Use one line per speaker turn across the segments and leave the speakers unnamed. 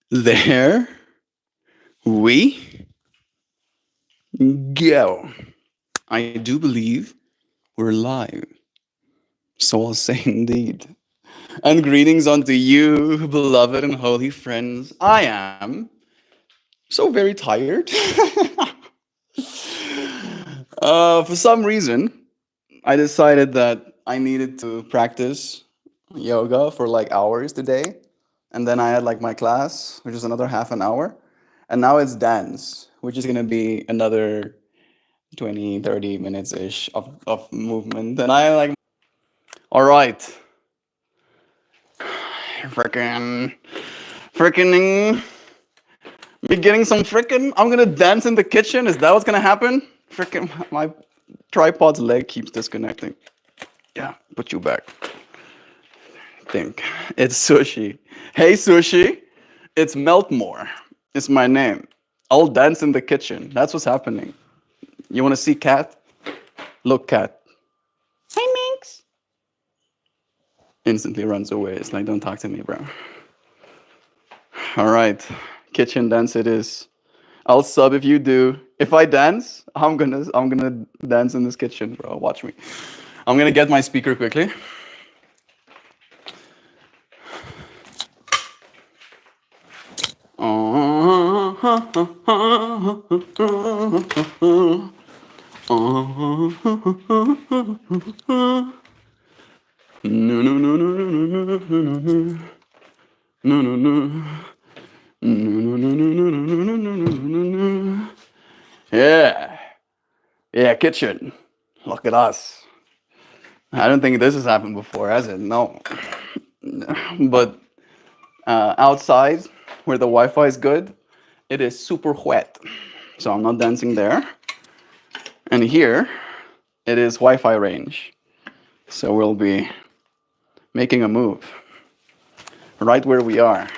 There we go. I do believe we're live. So I'll say indeed. And greetings unto you, beloved and holy friends. I am so very tired. For some reason, I decided that I needed to practice yoga for like hours today. And then I had like my class, which is another half an hour. And now it's dance, which is going to be another 20, 30 minutes ish of movement. And I like, all right, freaking, freaking, be getting some freaking, I'm going to dance in the kitchen. Is that what's going to happen? Freaking, my tripod's leg keeps disconnecting. Yeah, put you back. Think. It's Sushi. Hey, Sushi. It's MeltMore. It's my name. I'll dance in the kitchen. That's what's happening. You want to see Cat? Look, Cat. Hey, Minx. Instantly runs away. It's like, don't talk to me, bro. All right. Kitchen dance it is. I'll sub if you do. If I dance, I'm gonna dance in this kitchen, bro. Watch me. I'm gonna get my speaker quickly. No, no, no, no, no, no, no, no, no. No, no, no. No, no, no, no, no, no, no, no, no, no, no. Yeah. Yeah, kitchen. Look at us. I don't think this has happened before, has it? No. But outside, where the Wi-Fi is good, it is super wet. So I'm not dancing there. And here, it is Wi-Fi range. So we'll be making a move right where we are.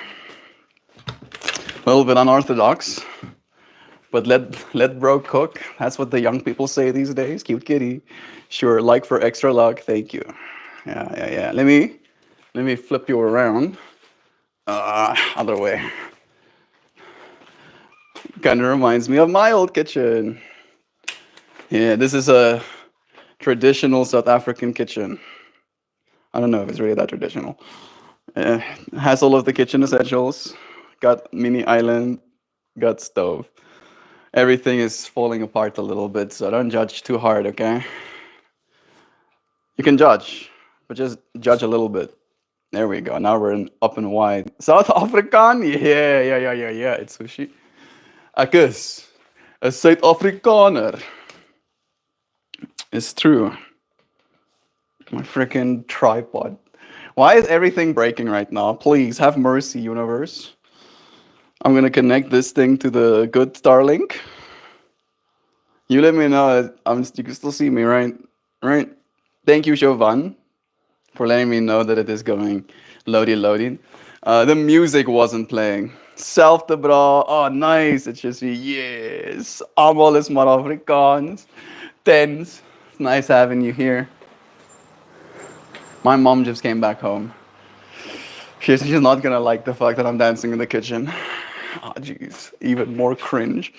A little bit unorthodox, but let bro cook. That's what the young people say these days. Cute kitty. Sure, like for extra luck. Thank you. Yeah. Let me flip you around. Other way. Kind of reminds me of my old kitchen. Yeah, this is a traditional South African kitchen. I don't know if it's really that traditional. Has all of the kitchen essentials. Got mini island. Got stove. Everything is falling apart a little bit, so don't judge too hard, okay? You can judge, but just judge a little bit. There we go. Now we're in up and wide. South African? Yeah. It's sushi. Ek is 'n Suid-Afrikaner. It's true. My freaking tripod. Why is everything breaking right now? Please have mercy, universe. I'm gonna connect this thing to the good Starlink. You let me know. You can still see me, right? Right. Thank you, Jovan, for letting me know that it is going loading. The music wasn't playing. Self the bra. Oh, nice. It's just yes. Allemaal is maar Afrikaans. Tens. It's nice having you here. My mom just came back home. She's not gonna like the fact that I'm dancing in the kitchen. Oh, jeez. Even more cringe.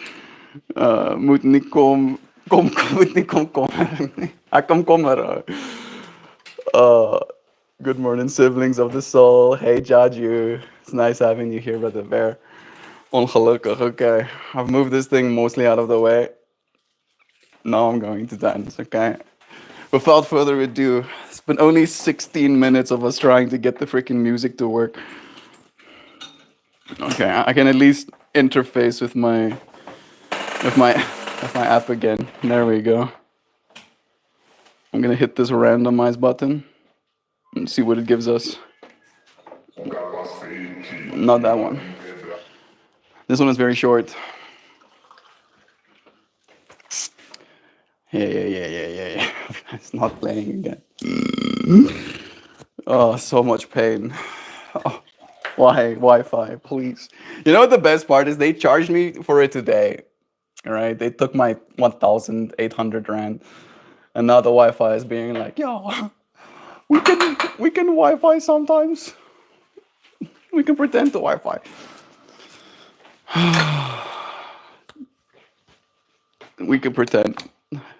Moet nie kom. Moet nie kom kommer. Ek kom kommer. Good morning, siblings of the soul. Hey, Jaju. It's nice having you here, Brother Bear. Ongelukkig, okay. I've moved this thing mostly out of the way. Now I'm going to dance, okay? Without further ado, it's been only 16 minutes of us trying to get the freaking music to work. Okay, I can at least interface with my app again. There we go. I'm gonna hit this randomize button and see what it gives us. Not that one. This one is very short. Yeah. It's not playing again. Oh, so much pain. Oh, why Wi-Fi, please? You know what the best part is? They charged me for it today. All right, they took my 1,800 rand, and now the Wi-Fi is being like, yo, we can Wi-Fi sometimes. We can pretend to Wi-Fi. We could pretend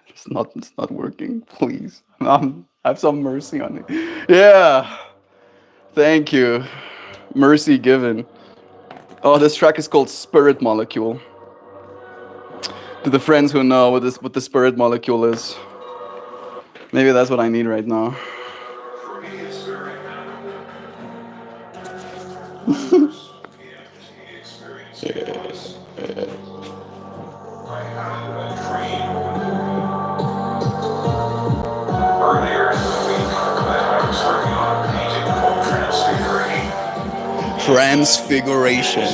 it's not working. Please, have some mercy on me. Yeah, thank you. Mercy given. Oh, this track is called Spirit Molecule. To the friends who know what the spirit molecule is, maybe that's what I need right now. Transfiguration.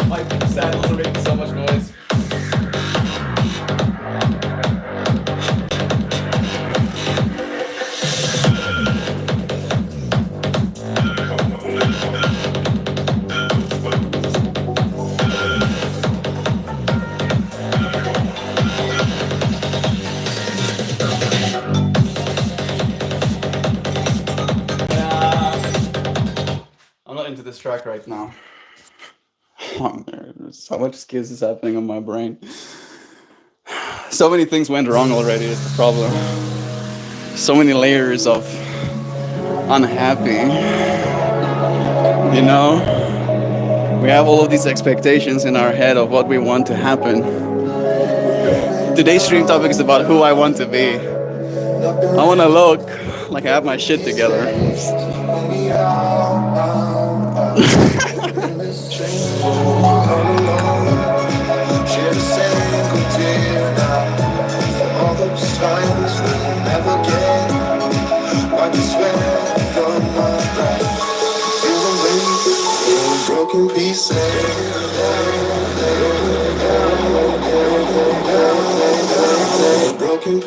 My saddles are making so much noise. I'm not into this track right now. Oh, there's so much skills is happening on my brain. So many things went wrong already is the problem. So many layers of unhappy. You know? We have all of these expectations in our head of what we want to happen. Today's stream topic is about who I want to be. I want to look like I have my shit together.
Broken pieces. Broken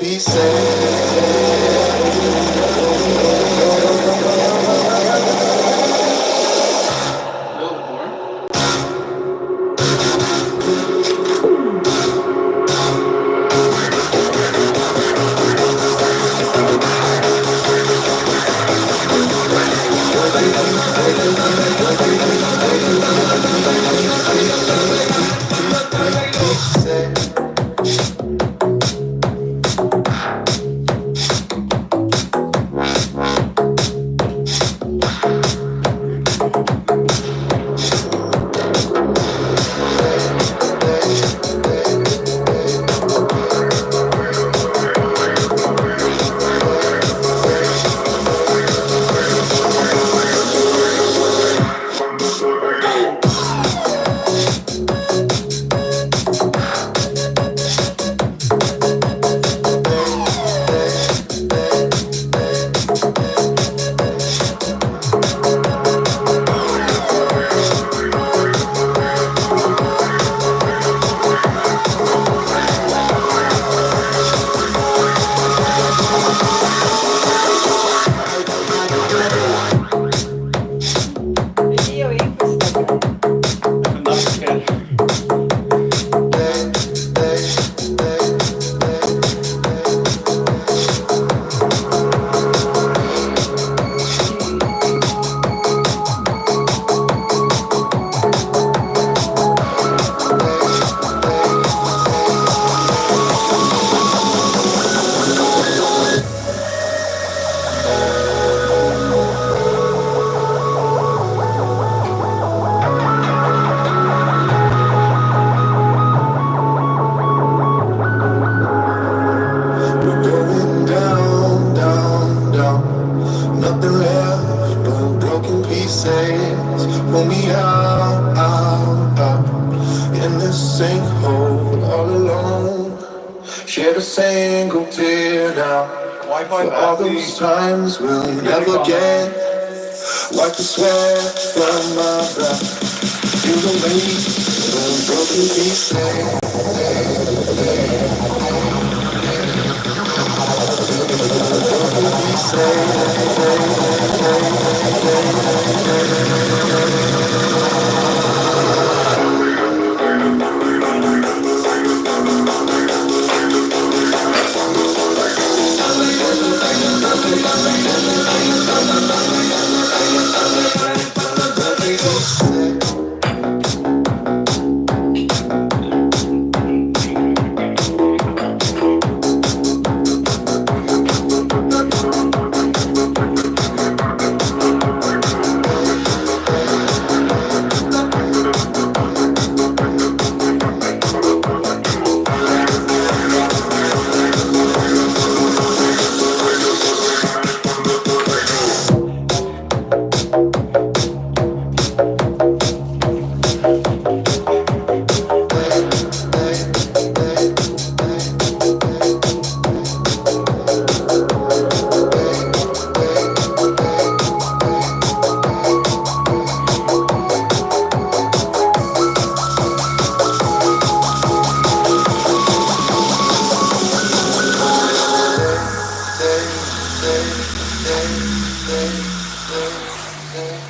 it out. For all those times we'll never get. Wipe the sweat from my brow. Feel the weight of broken pieces.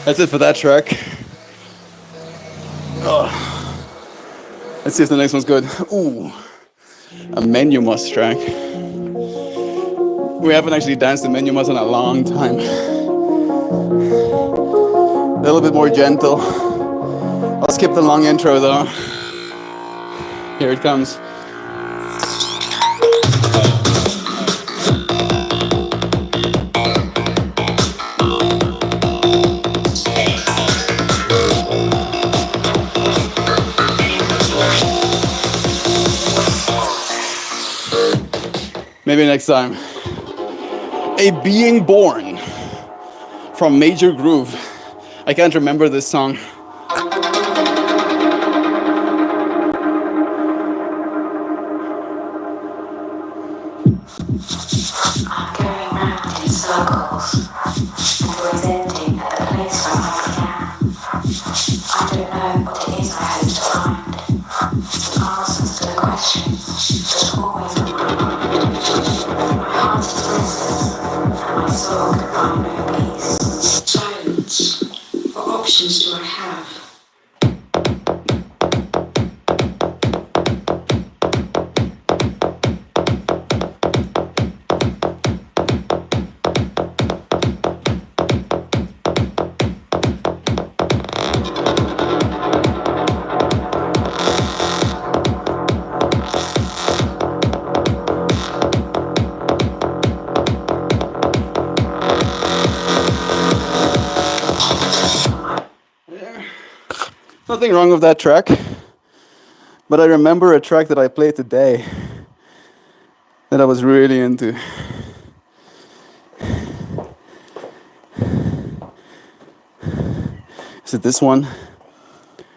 That's it for that track. Oh. Let's see if the next one's good. Ooh, a Menu Mus track. We haven't actually danced to Menu Mus in a long time. A little bit more gentle. I'll skip the long intro though. Here it comes. Maybe next time. A Being Born from Major Groove. I can't remember this song.
I'm going round in circles and always ending at the place where I began. I don't know what it is I hope to find. Some answers to the questions that are always on my mind. My heart is restless and my soul can find no peace. Silence. What options do I have?
Nothing wrong with that track, but I remember a track that I played today that I was really into. Is it this one?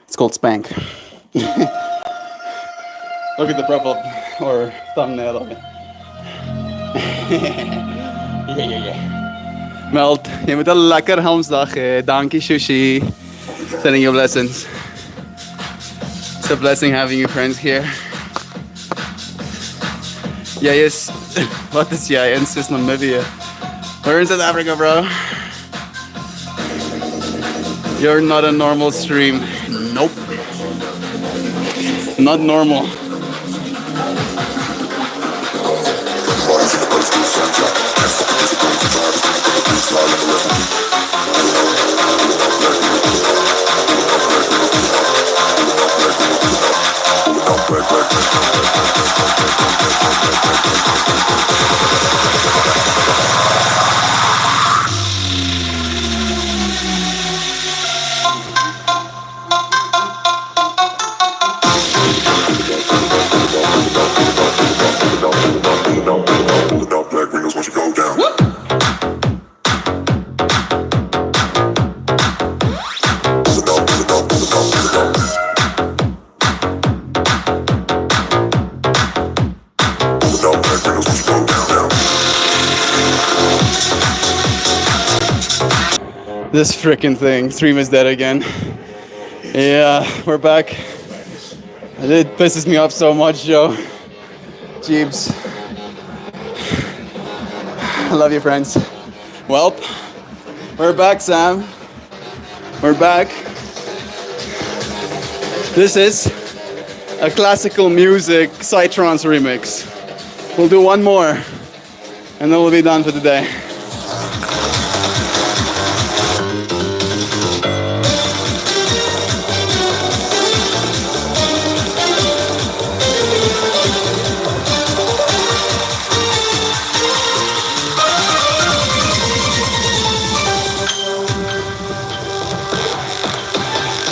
It's called Spank. Look at the profile or thumbnail of it. Yeah. Melt, je moet een lekker hamsdag. Dankie, Sushi. Sending you blessings. It's a blessing having you friends here. Yes. What is Jens? It's Namibia. We're in South Africa, bro. You're not a normal stream. Nope. Not normal. This freaking thing. Stream is dead again. Yeah, we're back. It pisses me off so much, Joe. Jeebs. I love you, friends. Welp, we're back, Sam. We're back. This is a classical music psytrance remix. We'll do one more, and then we'll be done for the day.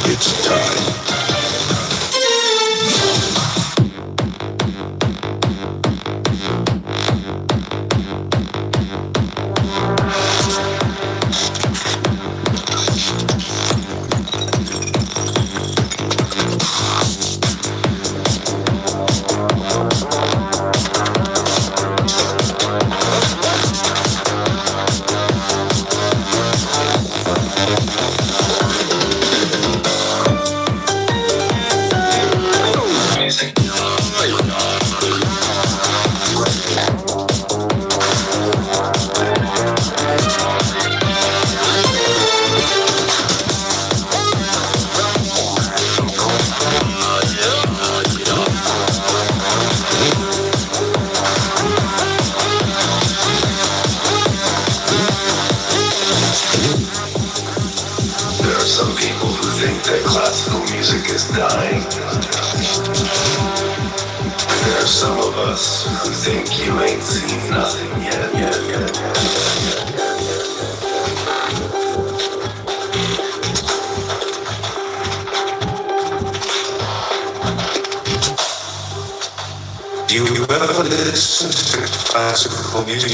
It's time. There are some people who think that classical music is dying. There are some of us who think you ain't seen nothing yet. Do you ever listen to classical music?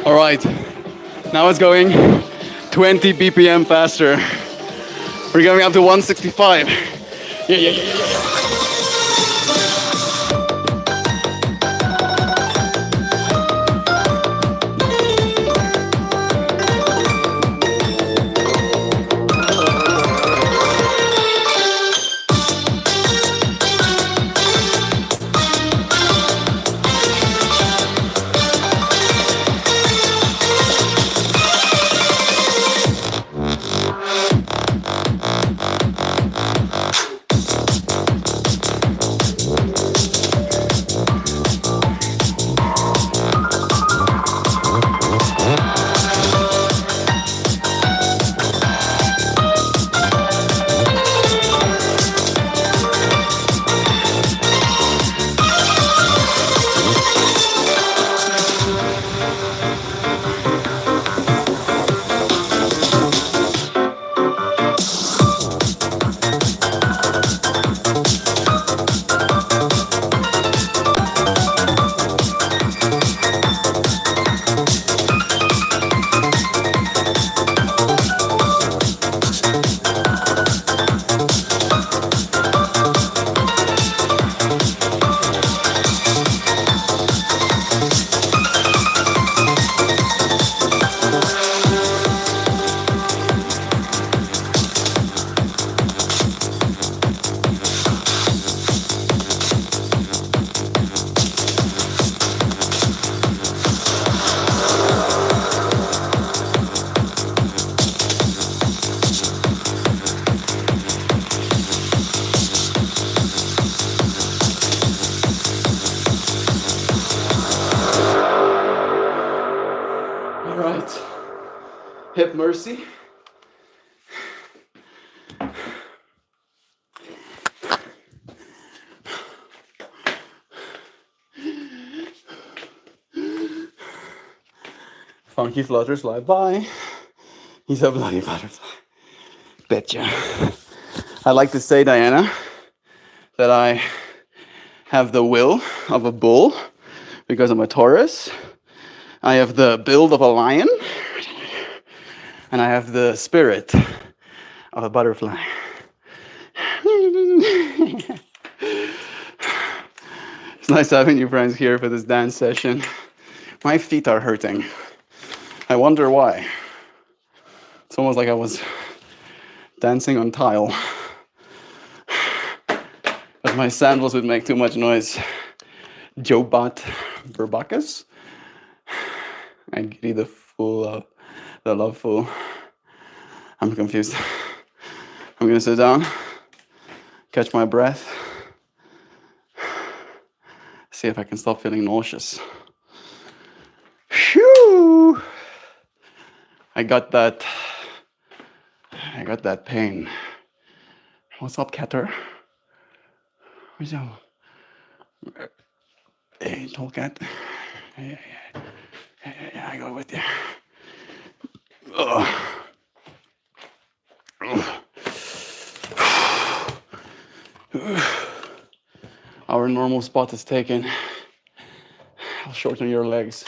All right, now it's going 20 BPM faster. We're going up to 165. Yeah. Hip Mercy. Funky Flutters live by. He's a bloody butterfly. Betcha. I like to say, Diana, that I have the will of a bull because I'm a Taurus. I have the build of a lion. And I have the spirit of a butterfly. It's nice having you friends here for this dance session. My feet are hurting. I wonder why. It's almost like I was dancing on tile. But my sandals would make too much noise. Jobat Verbacus? I Giri the fool, the love fool. I'm confused. I'm gonna sit down, catch my breath, see if I can stop feeling nauseous. Phew! I got that pain. What's up, Catter? Where's your... Hey, tall cat. Yeah, I go with you. Ugh. Our normal spot is taken. I'll shorten your legs.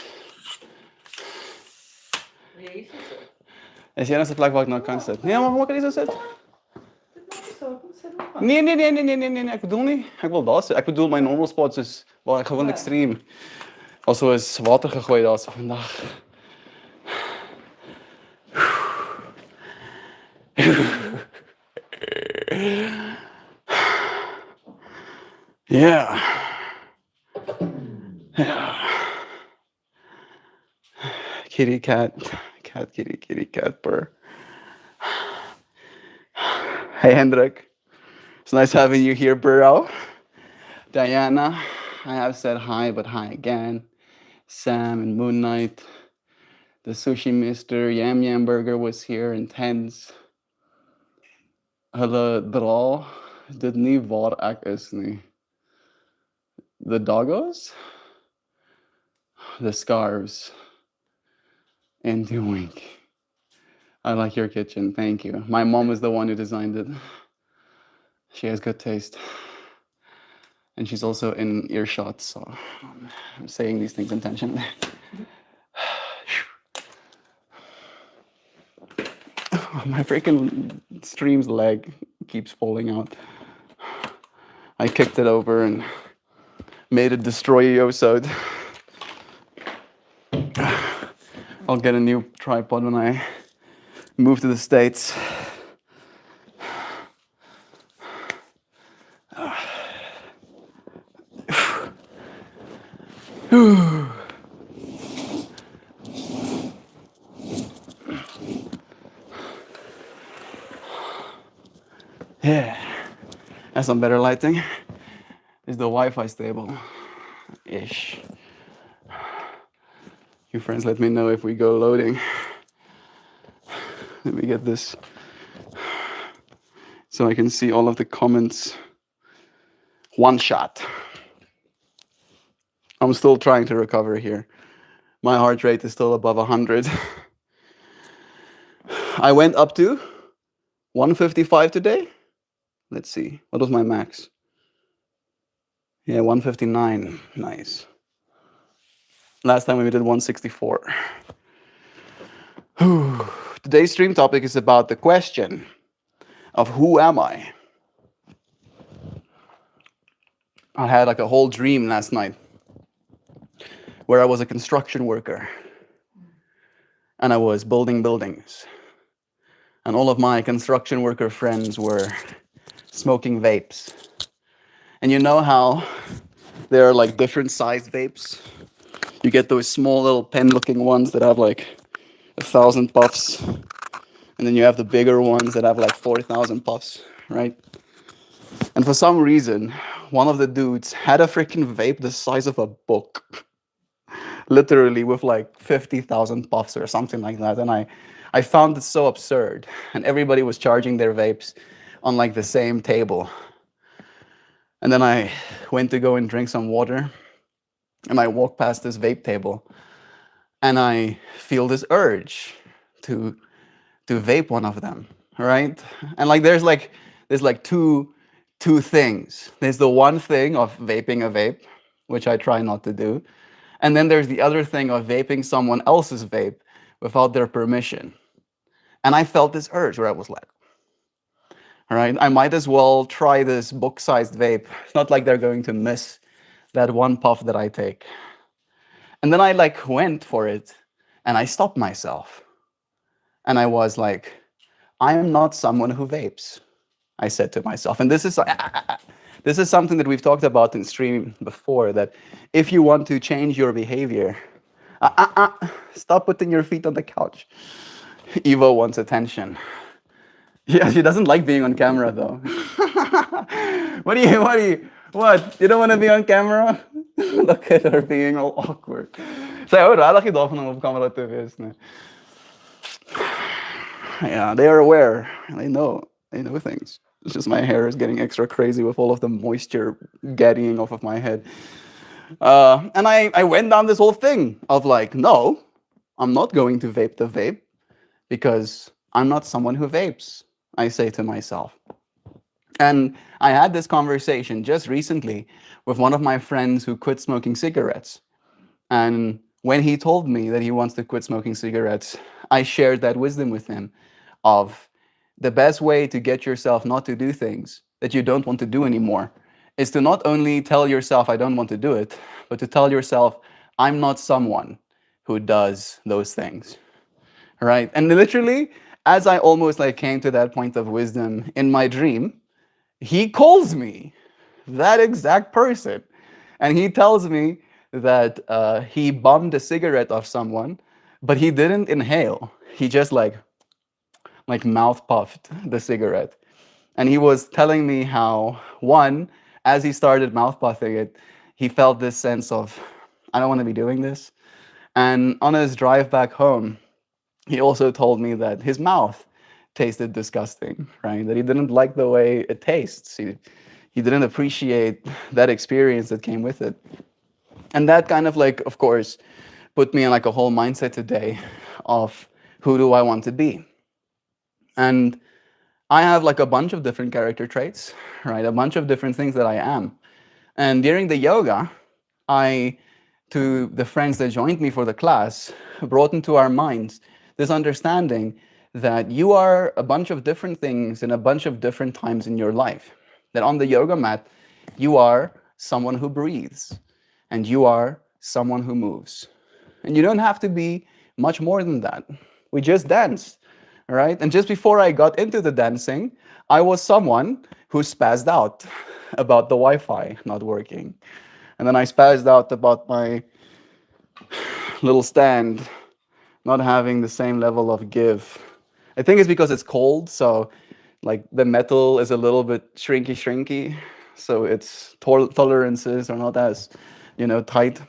Is jij nou de plek waar ik nou kan zitten? Nee, maar hoe kan je zo zitten? Nee, ik bedoel niet. Ik wil daar zitten. Ik bedoel, mijn normal spot is waar ik gewoon extreem. Also is water gegooid als vandaag. Yeah. Kitty cat, kitty cat purr. Hey Hendrik, it's nice having you here, bro. Diana, I have said hi, but hi again. Sam and Moon Knight. The Sushi Mister, Yam Yam Burger was here, Intense. Hulle dra dit nie waar ek is nie. The doggos? The scarves. And the wink. I like your kitchen, thank you. My mom is the one who designed it. She has good taste. And she's also in earshot, so I'm saying these things intentionally. My freaking stream's leg keeps falling out. I kicked it over and made it destroy Yosod. I'll get a new tripod when I move to the States. Yeah, that's some better lighting. Is the Wi-Fi stable-ish? You friends, let me know if we go loading. Let me get this so I can see all of the comments. One shot. I'm still trying to recover here. My heart rate is still above 100. I went up to 155 today. Let's see, what was my max? Yeah, 159, nice. Last time we did 164. Today's stream topic is about the question of who am I? I had like a whole dream last night where I was a construction worker and I was building buildings. And all of my construction worker friends were smoking vapes. And you know how there are like different sized vapes? You get those small little pen looking ones that have like 1,000 puffs. And then you have the bigger ones that have like 4,000 puffs, right? And for some reason, one of the dudes had a freaking vape the size of a book. Literally with like 50,000 puffs or something like that. And I found it so absurd. And everybody was charging their vapes on like the same table. And then I went to go and drink some water. And I walk past this vape table. And I feel this urge to vape one of them, right? And like there's like two two things. There's the one thing of vaping a vape, which I try not to do. And then there's the other thing of vaping someone else's vape without their permission. And I felt this urge where I was like, all right, I might as well try this book-sized vape. It's not like they're going to miss that one puff that I take. And then I like went for it and I stopped myself. And I was like, I am not someone who vapes, I said to myself. And this is something that we've talked about in stream before, that if you want to change your behavior, stop putting your feet on the couch. Evo wants attention. Yeah, she doesn't like being on camera though. What? You don't want to be on camera? Look at her being all awkward. Zij hoor er eigenlijk niet van om op camera te wezen. Yeah, they are aware. They know things. It's just my hair is getting extra crazy with all of the moisture getting off of my head. And I went down this whole thing of like, no, I'm not going to vape the vape because I'm not someone who vapes, I say to myself. And I had this conversation just recently with one of my friends who quit smoking cigarettes. And when he told me that he wants to quit smoking cigarettes, I shared that wisdom with him of the best way to get yourself not to do things that you don't want to do anymore is to not only tell yourself, I don't want to do it, but to tell yourself, I'm not someone who does those things, right? And literally, as I almost like came to that point of wisdom in my dream, he calls me, that exact person. And he tells me that he bummed a cigarette off someone, but he didn't inhale. He just like mouth puffed the cigarette. And he was telling me how, one, as he started mouth puffing it, he felt this sense of, I don't want to be doing this. And on his drive back home, he also told me that his mouth tasted disgusting, right? That he didn't like the way it tastes. He didn't appreciate that experience that came with it. And that kind of like, of course, put me in like a whole mindset today of who do I want to be? And I have like a bunch of different character traits, right? A bunch of different things that I am. And during the yoga, to the friends that joined me for the class, brought into our minds this understanding that you are a bunch of different things in a bunch of different times in your life. That on the yoga mat, you are someone who breathes, and you are someone who moves. And you don't have to be much more than that. We just dance, right? And just before I got into the dancing, I was someone who spazzed out about the Wi-Fi not working. And then I spazzed out about my little stand not having the same level of give. I think it's because it's cold, so like the metal is a little bit shrinky, so its tolerances are not as, tight.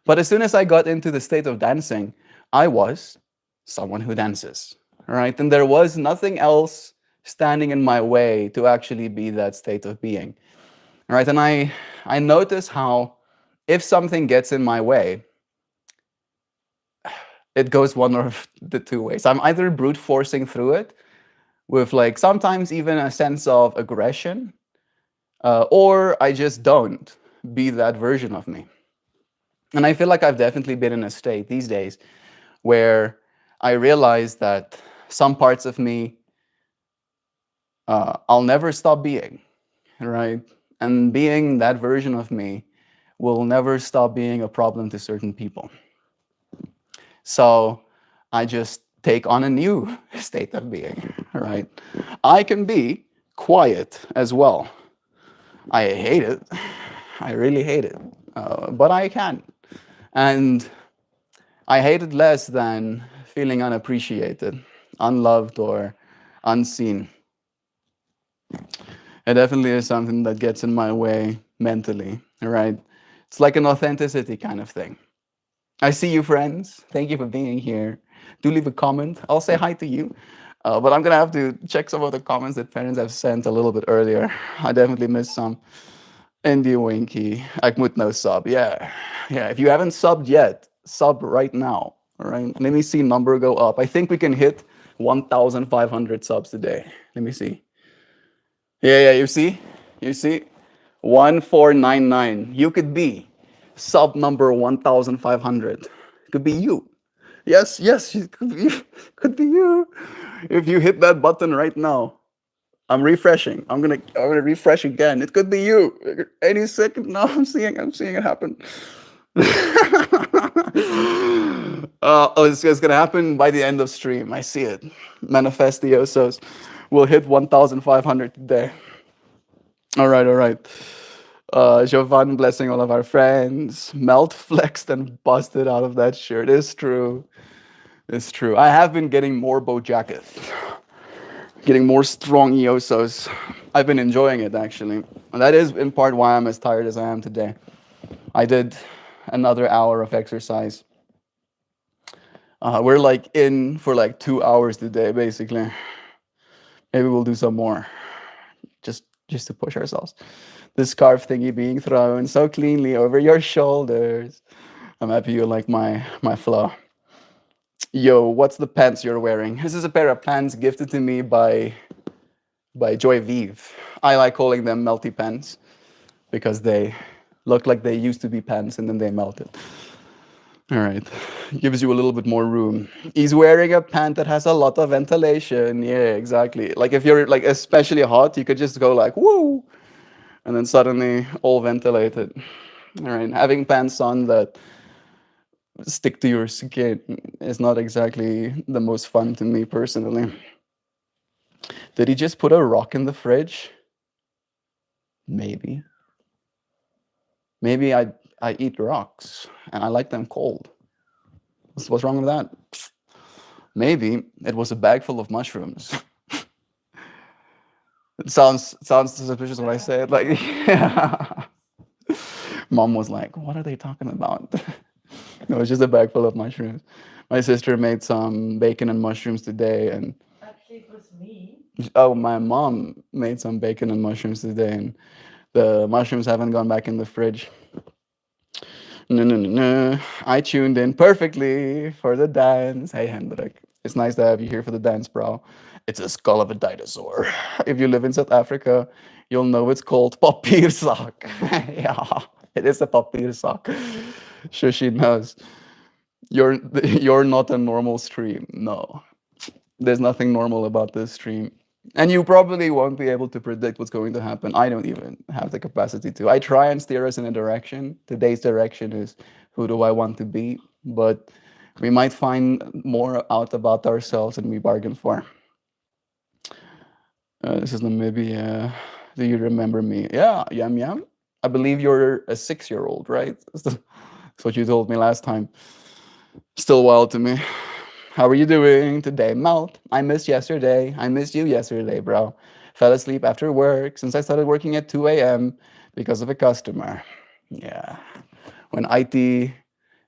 But as soon as I got into the state of dancing, I was someone who dances, right? And there was nothing else standing in my way to actually be that state of being, right? And I notice how if something gets in my way, it goes one of the two ways. I'm either brute forcing through it with like sometimes even a sense of aggression, or I just don't be that version of me. And I feel like I've definitely been in a state these days where I realize that some parts of me, I'll never stop being, right? And being that version of me will never stop being a problem to certain people. So I just take on a new state of being, right? I can be quiet as well. I hate it. I really hate it. But I can. And I hate it less than feeling unappreciated, unloved, or unseen. It definitely is something that gets in my way mentally, right? It's like an authenticity kind of thing. I see you, friends. Thank you for being here. Do leave a comment. I'll say hi to you. But I'm going to have to check some of the comments that parents have sent a little bit earlier. I definitely missed some. Indie Winky. Ek moet nou sub. Yeah. If you haven't subbed yet, sub right now. All right. Let me see number go up. I think we can hit 1,500 subs today. Let me see. Yeah, you see, 1499. You could be sub number 1500. It could be you. Yes, it could be, could be you. If you hit that button right now, I'm refreshing. I'm gonna refresh again. It could be you. Any second now. I'm seeing it happen. Oh, it's gonna happen by the end of stream. I see it. Manifestiosos will hit 1,500 today. All right. Jovan blessing all of our friends. Melt flexed and busted out of that shirt. It's true. It's true. I have been getting more Bojacketh, getting more strong Iosos. I've been enjoying it actually. And that is in part why I'm as tired as I am today. I did another hour of exercise. We're like in for like 2 hours today, basically. Maybe we'll do some more, just to push ourselves. The scarf thingy being thrown so cleanly over your shoulders. I'm happy you like my flow. Yo, what's the pants you're wearing? This is a pair of pants gifted to me by Joy Vive. I like calling them melty pants because they look like they used to be pants and then they melted. All right, gives you a little bit more room. He's wearing a pant that has a lot of ventilation. Yeah, exactly. Like if you're like especially hot, you could just go like woo, and then suddenly all ventilated. All right, having pants on that stick to your skin is not exactly the most fun to me personally. Did he just put a rock in the fridge? Maybe. Maybe I eat rocks and I like them cold. What's wrong with that? Maybe it was a bag full of mushrooms. It sounds suspicious when I say it. Like, yeah. Mom was like, "What are they talking about?" No, it was just a bag full of mushrooms. My sister made some bacon and mushrooms today, and
Actually, it was me.
oh, my mom made some bacon and mushrooms today, and the mushrooms haven't gone back in the fridge. No. I tuned in perfectly for the dance. Hey, Hendrik. It's nice to have you here for the dance, bro. It's a skull of a dinosaur. If you live in South Africa, you'll know it's called papiersak. Yeah, it is a papiersak. Sure, she knows. You're you're not a normal stream. No, there's nothing normal about this stream. And you probably won't be able to predict what's going to happen. I don't even have the capacity to. I try and steer us in a direction. Today's direction is who do I want to be? But we might find more out about ourselves than we bargained for. This is Namibia. Do you remember me? Yeah, Yam Yam. I believe you're a 6-year-old, right? That's what you told me last time. Still wild to me. How are you doing today, Melt? I missed yesterday. I missed you yesterday, bro. Fell asleep after work since I started working at 2 a.m. because of a customer. Yeah. When IT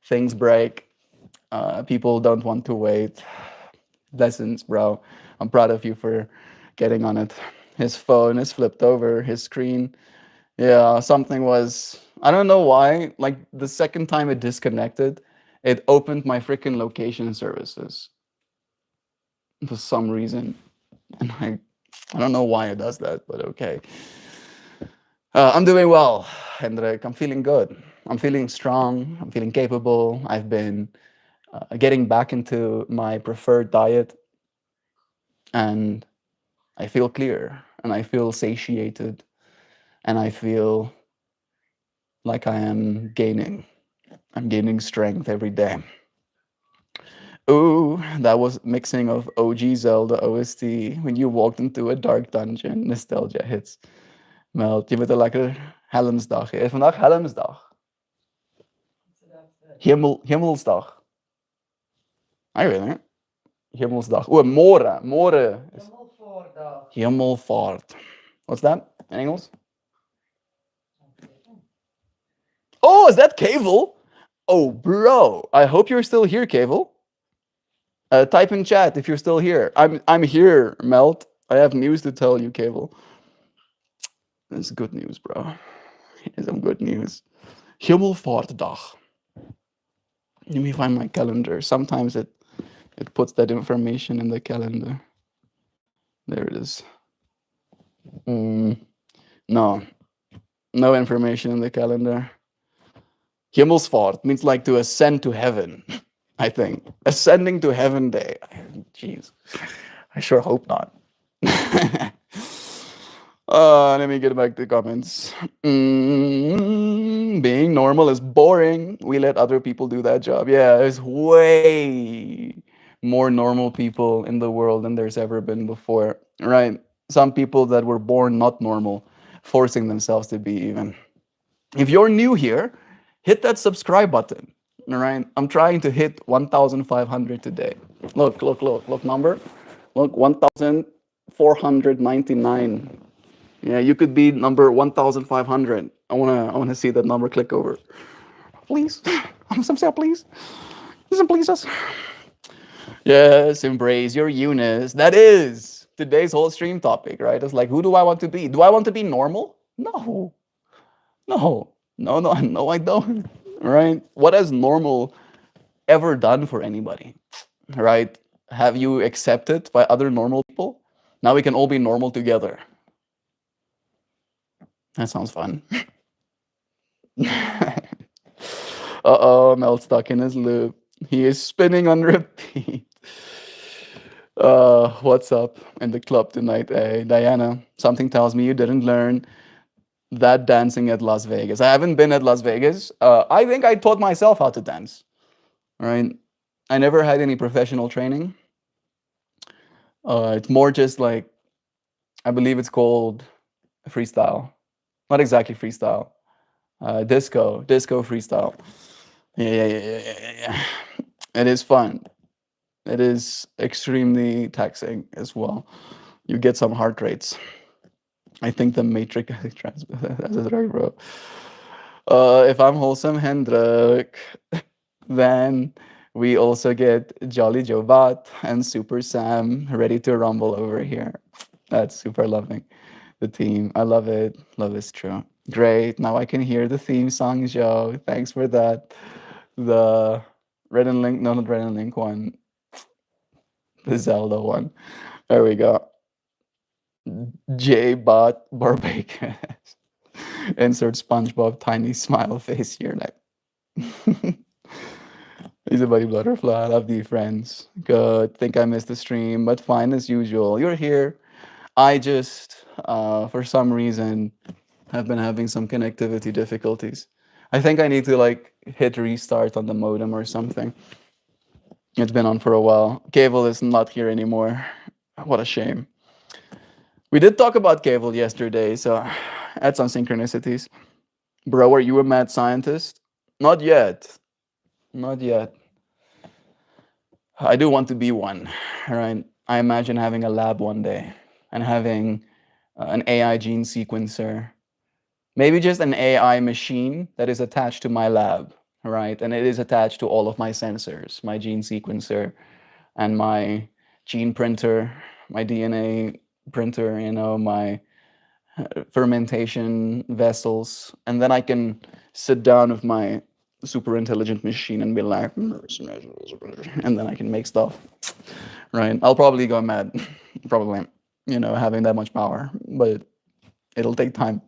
things break, people don't want to wait. Lessons, bro. I'm proud of you for getting on it. His phone is flipped over, his screen. Yeah, something was, I don't know why, like the second time it disconnected, it opened my freaking location services for some reason. And I don't know why it does that, but okay. I'm doing well, Hendrik. I'm feeling good. I'm feeling strong. I'm feeling capable. I've been getting back into my preferred diet, and I feel clear, and I feel satiated, and I feel like I am gaining. I'm gaining strength every day. Ooh, that was mixing of OG Zelda OST when you walked into a dark dungeon. Nostalgia hits. Meld, je bent een lekker Helmsdag. Is vandaag Helmsdag? Himmelsdag. I weet niet. Himmelsdag. Oh, More. Hemelvaart. What's that in Engels? Oh, is that Kavel? Oh, bro. I hope you're still here, Kavel. Type in chat if you're still here. I'm here, Melt. I have news to tell you, Kavel. It's good news, bro. It's some good news. Hemelvaartdag. Let me find my calendar. Sometimes it puts that information in the calendar. There it is. No, no information in the calendar. Himmelsfahrt means like to ascend to heaven, I think. Ascending to heaven day. Jeez. I sure hope not. Let me get back to comments. Being normal is boring. We let other people do that job. Yeah, there's way more normal people in the world than there's ever been before, right? Some people that were born not normal, forcing themselves to be even. If you're new here, hit that subscribe button. All right, I'm trying to hit 1,500 today. Look, number. Look, 1,499. Yeah, you could be number 1,500. I wanna see that number. Click over, please. Some say please. Listen, please us. Yes, embrace your Eunice. That is today's whole stream topic, right? It's like, who do I want to be? Do I want to be normal? No, no, I don't. Right? What has normal ever done for anybody? Right? Have you accepted by other normal people? Now we can all be normal together. That sounds fun. Uh-oh, Mel's stuck in his loop. He is spinning on repeat. What's up in the club tonight? Hey, Diana, something tells me you didn't learn that dancing at Las Vegas. I haven't been at Las Vegas. I think I taught myself how to dance. Right? I never had any professional training. It's more just like, I believe it's called freestyle. Not exactly freestyle. Disco freestyle. Yeah. It is fun. It is extremely taxing as well. You get some heart rates. I think the matrix that's right, bro. If I'm wholesome Hendrik, then we also get Jolly Joe Bot and Super Sam ready to rumble over here. That's super loving. The team. I love it. Love is true. Great. Now I can hear the theme song, Joe. Thanks for that. The Red and Link, no, not Red and Link one. The Zelda one. There we go. J Bot Barbacan. Insert SpongeBob tiny smile face here. Like he's a buddy butterfly. I love you, friends. Good. Think I missed the stream, but fine as usual. You're here. I just, for some reason, have been having some connectivity difficulties. I think I need to like hit restart on the modem or something. It's been on for a while. Cable is not here anymore. What a shame. We did talk about Cable yesterday, so add some synchronicities. Bro, are you a mad scientist? Not yet. Not yet. I do want to be one, right? I imagine having a lab one day and having an AI gene sequencer. Maybe just an AI machine that is attached to my lab, right? And it is attached to all of my sensors, my gene sequencer and my gene printer, my DNA printer, my fermentation vessels. And then I can sit down with my super intelligent machine and be like, and then I can make stuff, right? I'll probably go mad, probably, having that much power, but it'll take time.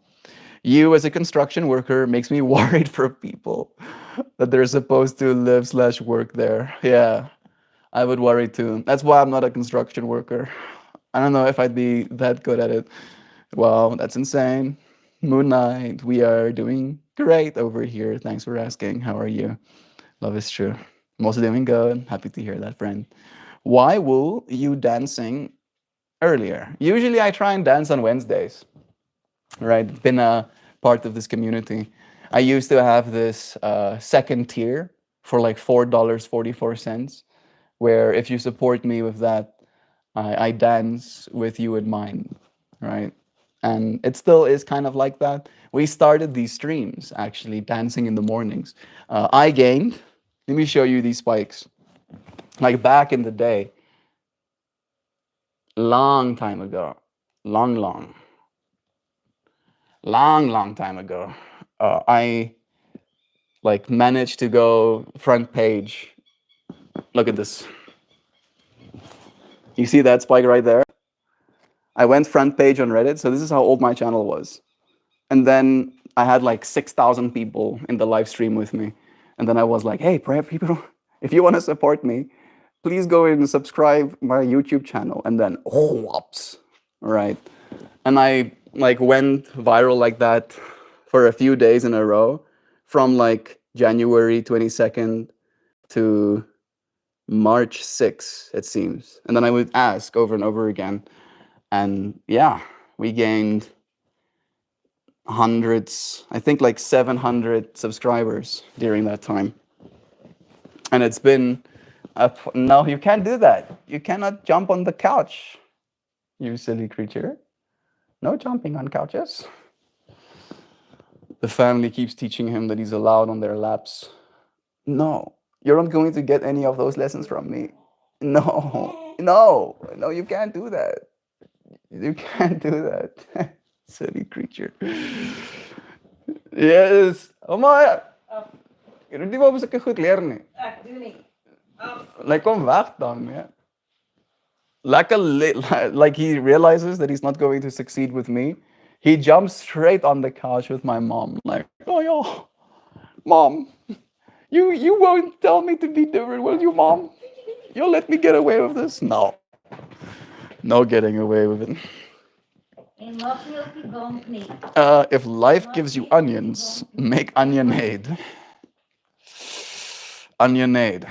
You as a construction worker makes me worried for people that they're supposed to live/work there. Yeah, I would worry too. That's why I'm not a construction worker. I don't know if I'd be that good at it. Wow, that's insane. Moon Knight, we are doing great over here. Thanks for asking. How are you? Love is true. I'm also doing good. Happy to hear that, friend. Why will you dancing earlier? Usually I try and dance on Wednesdays, right? Been a part of this community. I used to have this second tier for like $4.44, where if you support me with that, I dance with you in mind, right? And it still is kind of like that. We started these streams actually dancing in the mornings. I gained, let me show you these spikes. Like back in the day, long time ago, long time ago, I like managed to go front page. Look at this. You see that spike right there? I went front page on Reddit. So this is how old my channel was. And then I had like 6,000 people in the live stream with me. And then I was like, hey, people, if you want to support me, please go and subscribe my YouTube channel. And then, oh, whoops, right? And I like went viral like that for a few days in a row from like January 22nd to March 6th, it seems. And then I would ask over and over again. And yeah, we gained hundreds, I think like 700 subscribers during that time. And it's been, no, you can't do that. You cannot jump on the couch, you silly creature. No jumping on couches. The family keeps teaching him that he's allowed on their laps. No, you're not going to get any of those lessons from me. No, no, you can't do that. You can't do that. Silly creature. Yes. Oma, die wou mos ek goed leer nie.
Ek doen nie.
Like kom weg dan, ja. Like he realizes that he's not going to succeed with me. He jumps straight on the couch with my mom. Like, oh yeah, mom, you won't tell me to be different, will you, mom? You'll let me get away with this? No. No getting away with it.
En maak nie op die bank nie.
If life gives you onions, make onionade. Onionade.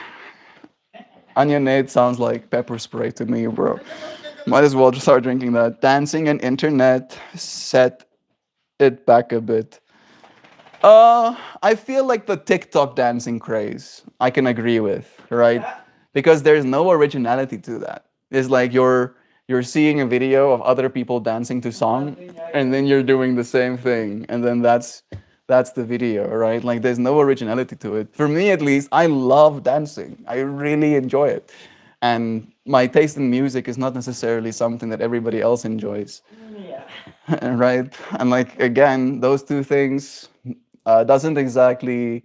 Onionade sounds like pepper spray to me, bro. Might as well just start drinking that. Dancing and internet, set it back a bit. I feel like the TikTok dancing craze, I can agree with, right? Because there's no originality to that. It's like you're seeing a video of other people dancing to song, and then you're doing the same thing, and then that's the video, right? Like there's no originality to it. For me, at least, I love dancing. I really enjoy it, and my taste in music is not necessarily something that everybody else enjoys.
Yeah.
Right? And like again, those two things doesn't exactly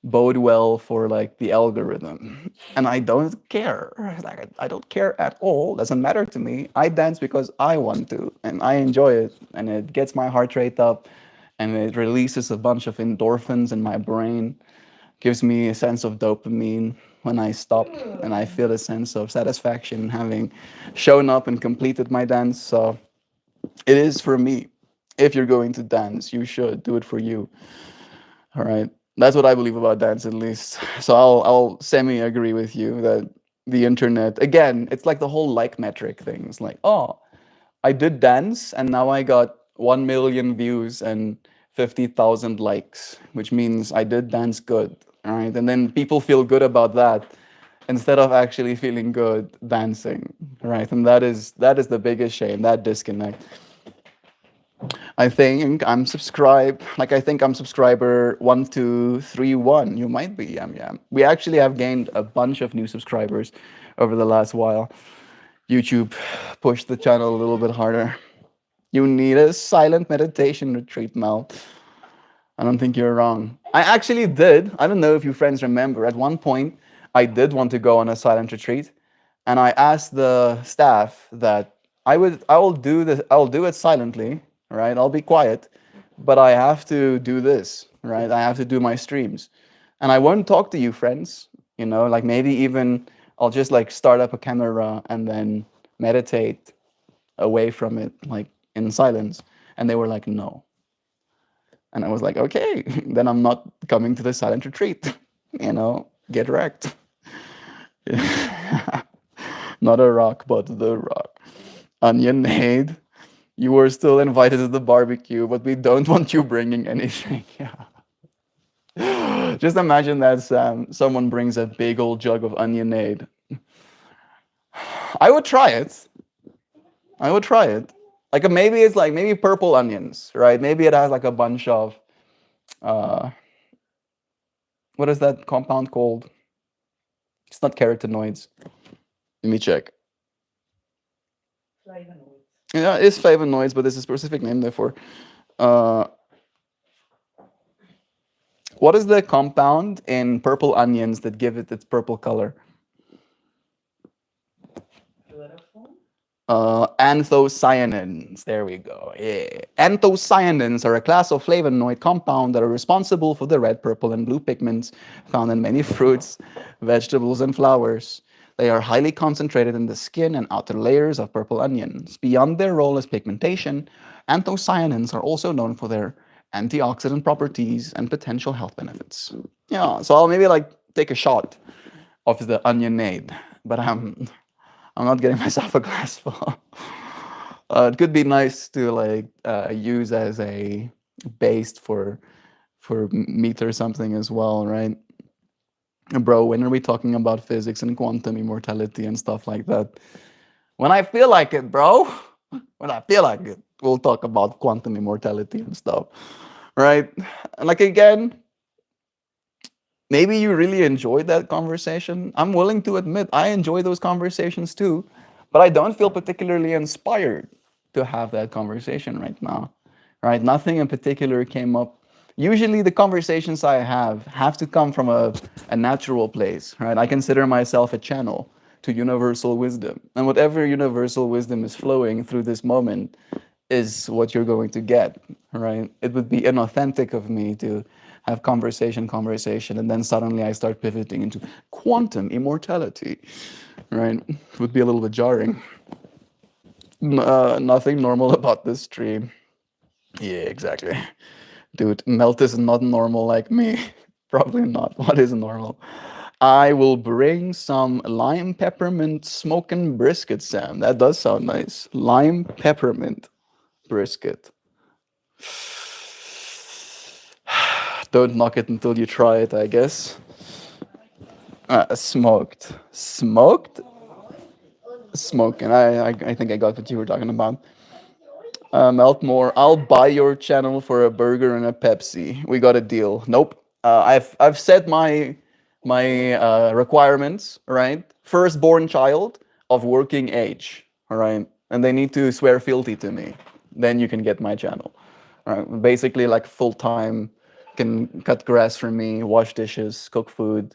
bode well for like the algorithm, and I don't care. Like I don't care at all. Doesn't matter to me. I dance because I want to, and I enjoy it, and it gets my heart rate up, and it releases a bunch of endorphins in my brain, gives me a sense of dopamine when I stop, and I feel a sense of satisfaction having shown up and completed my dance. So it is for me. If you're going to dance, you should do it for you. All right. That's what I believe about dance, at least. So I'll semi agree with you that the internet, again, it's like the whole like metric thing. It's like, oh, I did dance and now I got 1 million views and 50,000 likes, which means I did dance good. All right. And then people feel good about that instead of actually feeling good dancing. Right. And that is the biggest shame, that disconnect. I think I'm subscribed. Like I think I'm subscriber 1231. You might be, Yam Yam. We actually have gained a bunch of new subscribers over the last while. YouTube pushed the channel a little bit harder. You need a silent meditation retreat, Mel. I don't think you're wrong. I actually did. I don't know if you friends remember. At one point, I did want to go on a silent retreat, and I asked the staff that I will do it silently, right? I'll be quiet, but I have to do this, right? I have to do my streams, and I won't talk to you, friends. You know, like maybe even I'll just like start up a camera and then meditate away from it, like in silence. And they were like, no. And I was like, okay, then I'm not coming to the silent retreat. You know, get wrecked. Not a rock, but the rock. Onionade, you were still invited to the barbecue, but we don't want you bringing anything. Yeah. Just imagine that someone brings a big old jug of onionade. I would try it. I would try it. Like maybe it's like maybe purple onions, right? Maybe it has like a bunch of what is that compound called? It's not carotenoids. Let me check.
Flavonoids.
Yeah, it is flavonoids, but there's a specific name therefore. What is the compound in purple onions that give it its purple color?
Chloroform?
Anthocyanins. There we go. Yeah. Anthocyanins are a class of flavonoid compound that are responsible for the red, purple, and blue pigments found in many fruits, vegetables, and flowers. They are highly concentrated in the skin and outer layers of purple onions. Beyond their role as pigmentation, anthocyanins are also known for their antioxidant properties and potential health benefits. Yeah, so I'll maybe like take a shot of the onionade, but I'm not getting myself a glass full. It could be nice to like use as a base for meat or something as well, right? Bro, when are we talking about physics and quantum immortality and stuff like that? When I feel like it, bro. When I feel like it, we'll talk about quantum immortality and stuff, right? And like again, maybe you really enjoyed that conversation. I'm willing to admit I enjoy those conversations too, but I don't feel particularly inspired to have that conversation right now. Right? Nothing in particular came up. Usually the conversations I have to come from a natural place, right? I consider myself a channel to universal wisdom. And whatever universal wisdom is flowing through this moment is what you're going to get, right? It would be inauthentic of me to have conversation, and then suddenly I start pivoting into quantum immortality, right? It would be a little bit jarring. Nothing normal about this stream. Yeah, exactly. Dude, Melt is not normal like me. Probably not. What is normal? I will bring some lime peppermint smoking brisket, Sam. That does sound nice. Lime peppermint brisket. Don't knock it until you try it, I guess. Smoked. Smoked? Smoking. I think I got what you were talking about. MeltMore, I'll buy your channel for a burger and a Pepsi. We got a deal. Nope. I've set my requirements. Right. Firstborn child of working age. All right, and they need to swear fealty to me. Then you can get my channel. All right. Basically, like full time, can cut grass for me, wash dishes, cook food.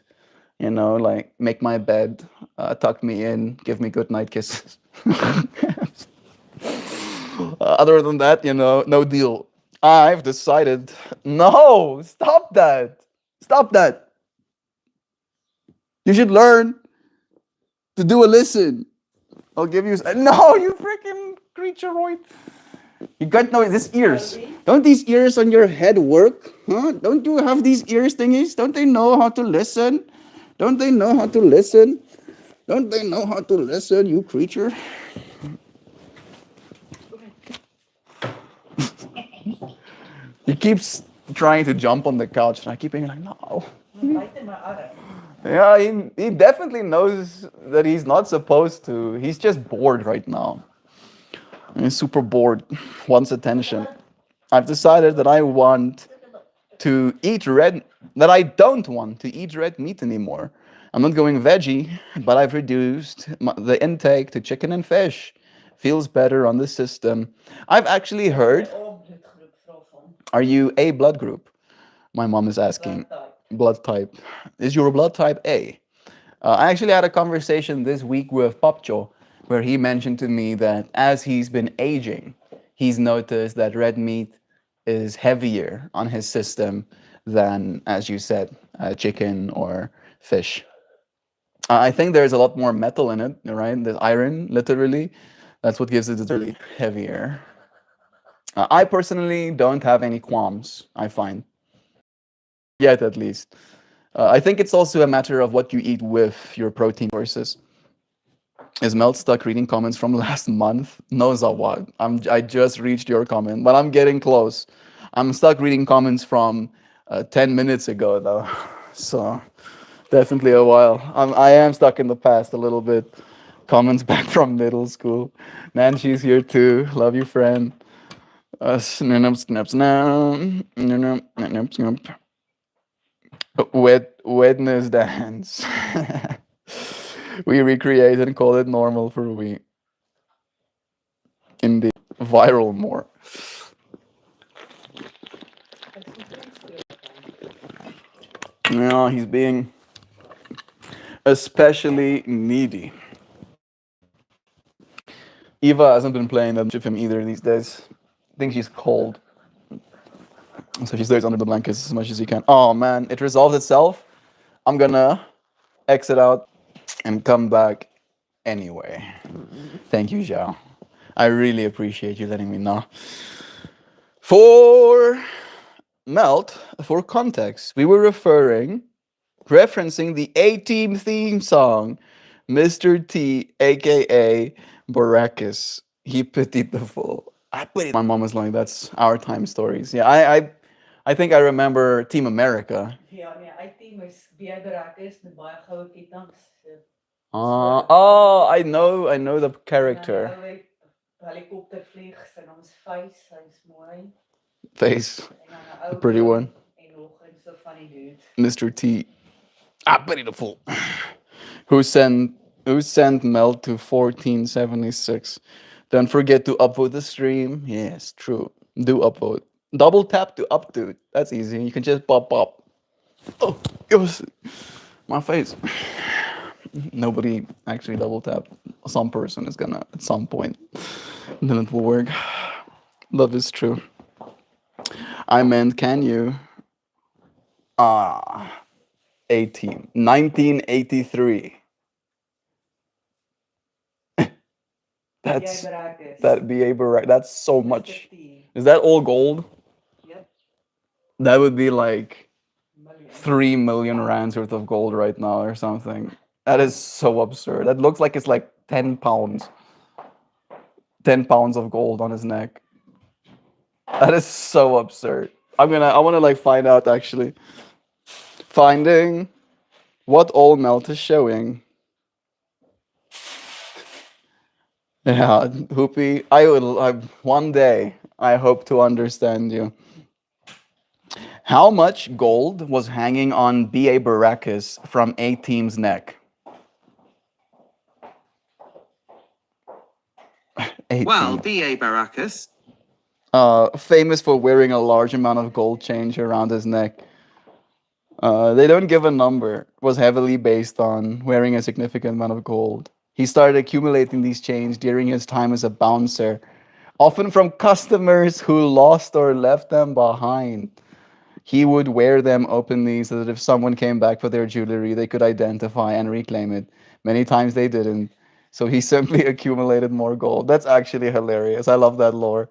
Like make my bed, tuck me in, give me good night kisses. Other than that, no deal. I've decided. No, stop that. Stop that. You should learn to do a listen. I'll give you. No, you freaking creatureoid. You got no these ears. Don't these ears on your head work? Huh? Don't you have these ears thingies? Don't they know how to listen? Don't they know how to listen? Don't they know how to listen, you creature? He keeps trying to jump on the couch, and I keep being like, no. Yeah, he definitely knows that he's not supposed to. He's just bored right now. He's super bored, wants attention. I've decided that I want to eat red, that I don't want to eat red meat anymore. I'm not going veggie, but I've reduced the intake to chicken and fish. Feels better on the system. I've actually heard. Are you A blood group? My mom is asking. Blood type. Is your blood type A? I actually had a conversation this week with Popcho, where he mentioned to me that as he's been aging, he's noticed that red meat is heavier on his system than, as you said, chicken or fish. I think there's a lot more metal in it, right? There's iron, literally. That's what gives it really heavier. I personally don't have any qualms, I find. Yet, at least. I think it's also a matter of what you eat with your protein sources. Is Melt stuck reading comments from last month? No, Zawad. I just reached your comment, but I'm getting close. I'm stuck reading comments from 10 minutes ago, though. So definitely a while. I am stuck in the past a little bit. Comments back from middle school. Nancy's here too. Love you, friend. Snap, snap, snap. Snap, snap. Wetness dance. We recreate and call it normal for a week. Indeed. Viral more. No, he's being especially needy. Eva hasn't been playing that much of him either these days. I think she's cold. So she stays under the blankets as much as she can. Oh man, it resolves itself. I'm gonna exit out and come back anyway. Thank you, Zhao. I really appreciate you letting me know. For Melt, for context, we were referencing the A-Team theme song, Mr. T, aka Baracus. He pitied the fool. I put it. My mom was like, "That's our time stories." Yeah, I think I remember Team America.
Ja, nee, hy team is baie berekkers met baie goue ketTINGS.
Oh, I know the
En dan die
character.
ou wat helikopter vlieg, sy naam is Face, hy's mooi.
Face,
En dan 'n
the
ou
pretty one.
en nog 'n so funny dude.
Mr. T. I pity the fool. Who sent Mel to 1476. Don't forget to upvote the stream. Yes, true. Do upvote. Double tap to upvote. That's easy. You can just pop up. Oh, it was my face. Nobody actually double tap. Some person is gonna at some point. Then it will work. Love is true. I meant, can you? A-Team. 1983. That's that BA Barack. That's so much. Is that all gold?
Yep.
That would be like 3 million rands worth of gold right now or something. That is so absurd. That looks like it's like 10 pounds. 10 pounds of gold on his neck. That is so absurd. I want to like find out actually. Finding what all Melt is showing. Yeah, Hoopy, one day I hope to understand you. How much gold was hanging on B.A. Baracus from A-Team's neck?
Well, B.A. Baracus.
Famous for wearing a large amount of gold change around his neck. They don't give a number. Was heavily based on wearing a significant amount of gold. He started accumulating these chains during his time as a bouncer, often from customers who lost or left them behind. He would wear them openly so that if someone came back for their jewelry, they could identify and reclaim it. Many times they didn't. So he simply accumulated more gold. That's actually hilarious. I love that lore.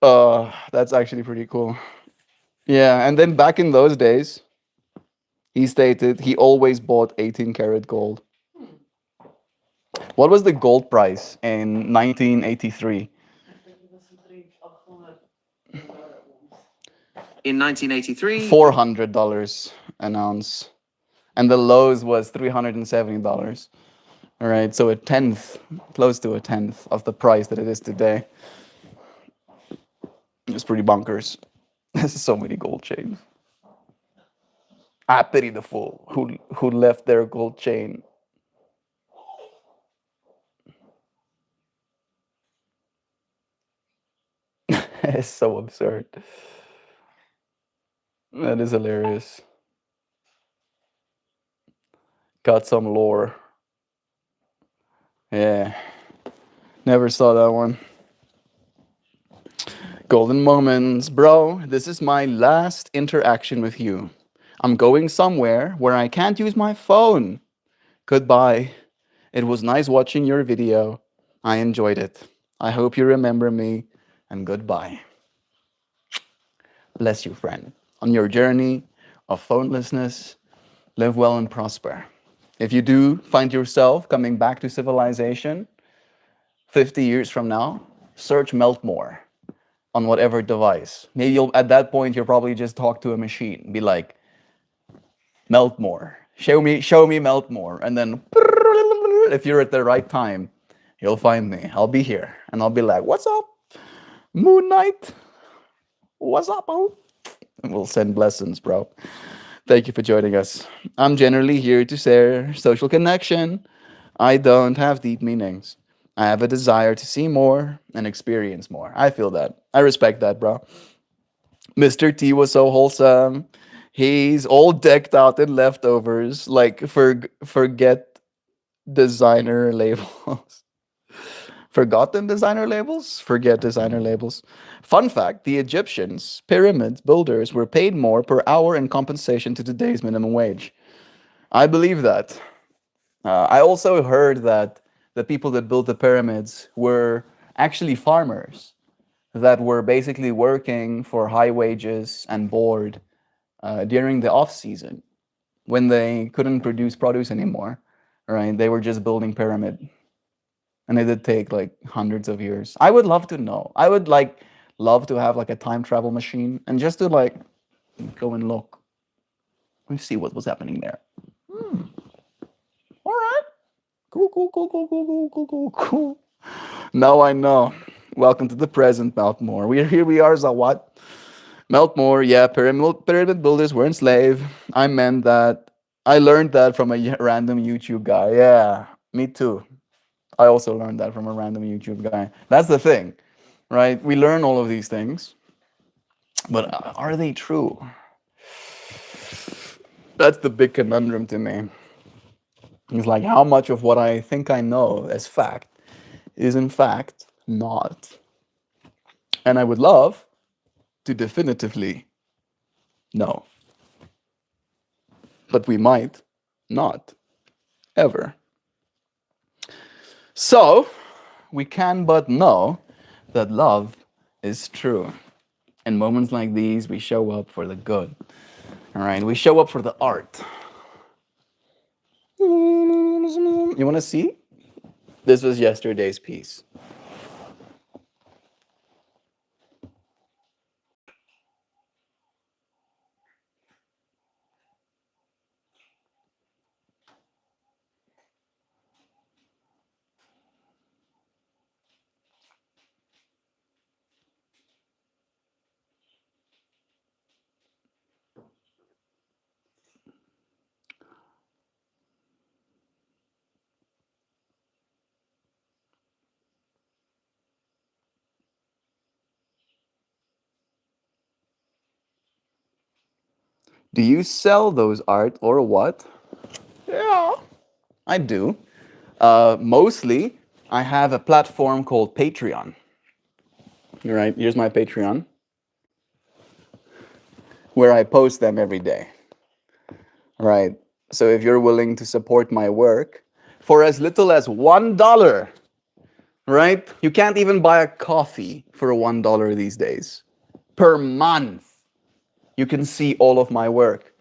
That's actually pretty cool. Yeah, and then back in those days, he stated he always bought 18 karat gold. What was the gold price in 1983?
In 1983,
$400 an ounce. And the lows was $370. All right, so a tenth, close to a tenth of the price that it is today. It's pretty bonkers. There's so many gold chains. I pity the fool who left their gold chain. It's so absurd. That is hilarious. Got some lore. Yeah. Never saw that one. Golden moments, bro. This is my last interaction with you. I'm going somewhere where I can't use my phone. Goodbye. It was nice watching your video. I enjoyed it. I hope you remember me, and goodbye. Bless you, friend. On your journey of phonelessness, live well and prosper. If you do find yourself coming back to civilization 50 years from now, search MeltMore on whatever device. Maybe at that point you'll probably just talk to a machine, be like, MeltMore, show me MeltMore, and then if you're at the right time, you'll find me. I'll be here, and I'll be like, "What's up, Moon Knight? What's up, oh?" And we'll send blessings, bro. Thank you for joining us. I'm generally here to share social connection. I don't have deep meanings. I have a desire to see more and experience more. I feel that. I respect that, bro. Mr. T was so wholesome. He's all decked out in leftovers. Like, forget designer labels. Forgotten designer labels? Forget designer labels. Fun fact, the Egyptians, pyramid builders, were paid more per hour in compensation to today's minimum wage. I believe that. I also heard that the people that built the pyramids were actually farmers that were basically working for high wages and board during the off season when they couldn't produce produce anymore. Right? They were just building pyramid, and it did take like hundreds of years. I would love to know. I would like love to have like a time travel machine and just to like go and look and see what was happening there. All right. Cool, cool, cool, cool, cool, cool, cool, cool, cool. Now I know. Welcome to the present, MeltMore. We're here. We are Zawat. MeltMore, yeah, pyramid builders were enslaved. I meant that. I learned that from a random YouTube guy. Yeah, me too. I also learned that from a random YouTube guy. That's the thing, right? We learn all of these things, but are they true? That's the big conundrum to me. It's like how much of what I think I know as fact is in fact not. And I would love to definitively know. But we might not ever. So, we can but know that love is true. In moments like these, we show up for the good. All right, we show up for the art. You want to see? This was yesterday's piece. Do you sell those art or what? Yeah, I do. Mostly, I have a platform called Patreon. All right, here's my Patreon, where I post them every day. All right, so if you're willing to support my work for as little as $1, right? You can't even buy a coffee for $1 these days. Per month, you can see all of my work.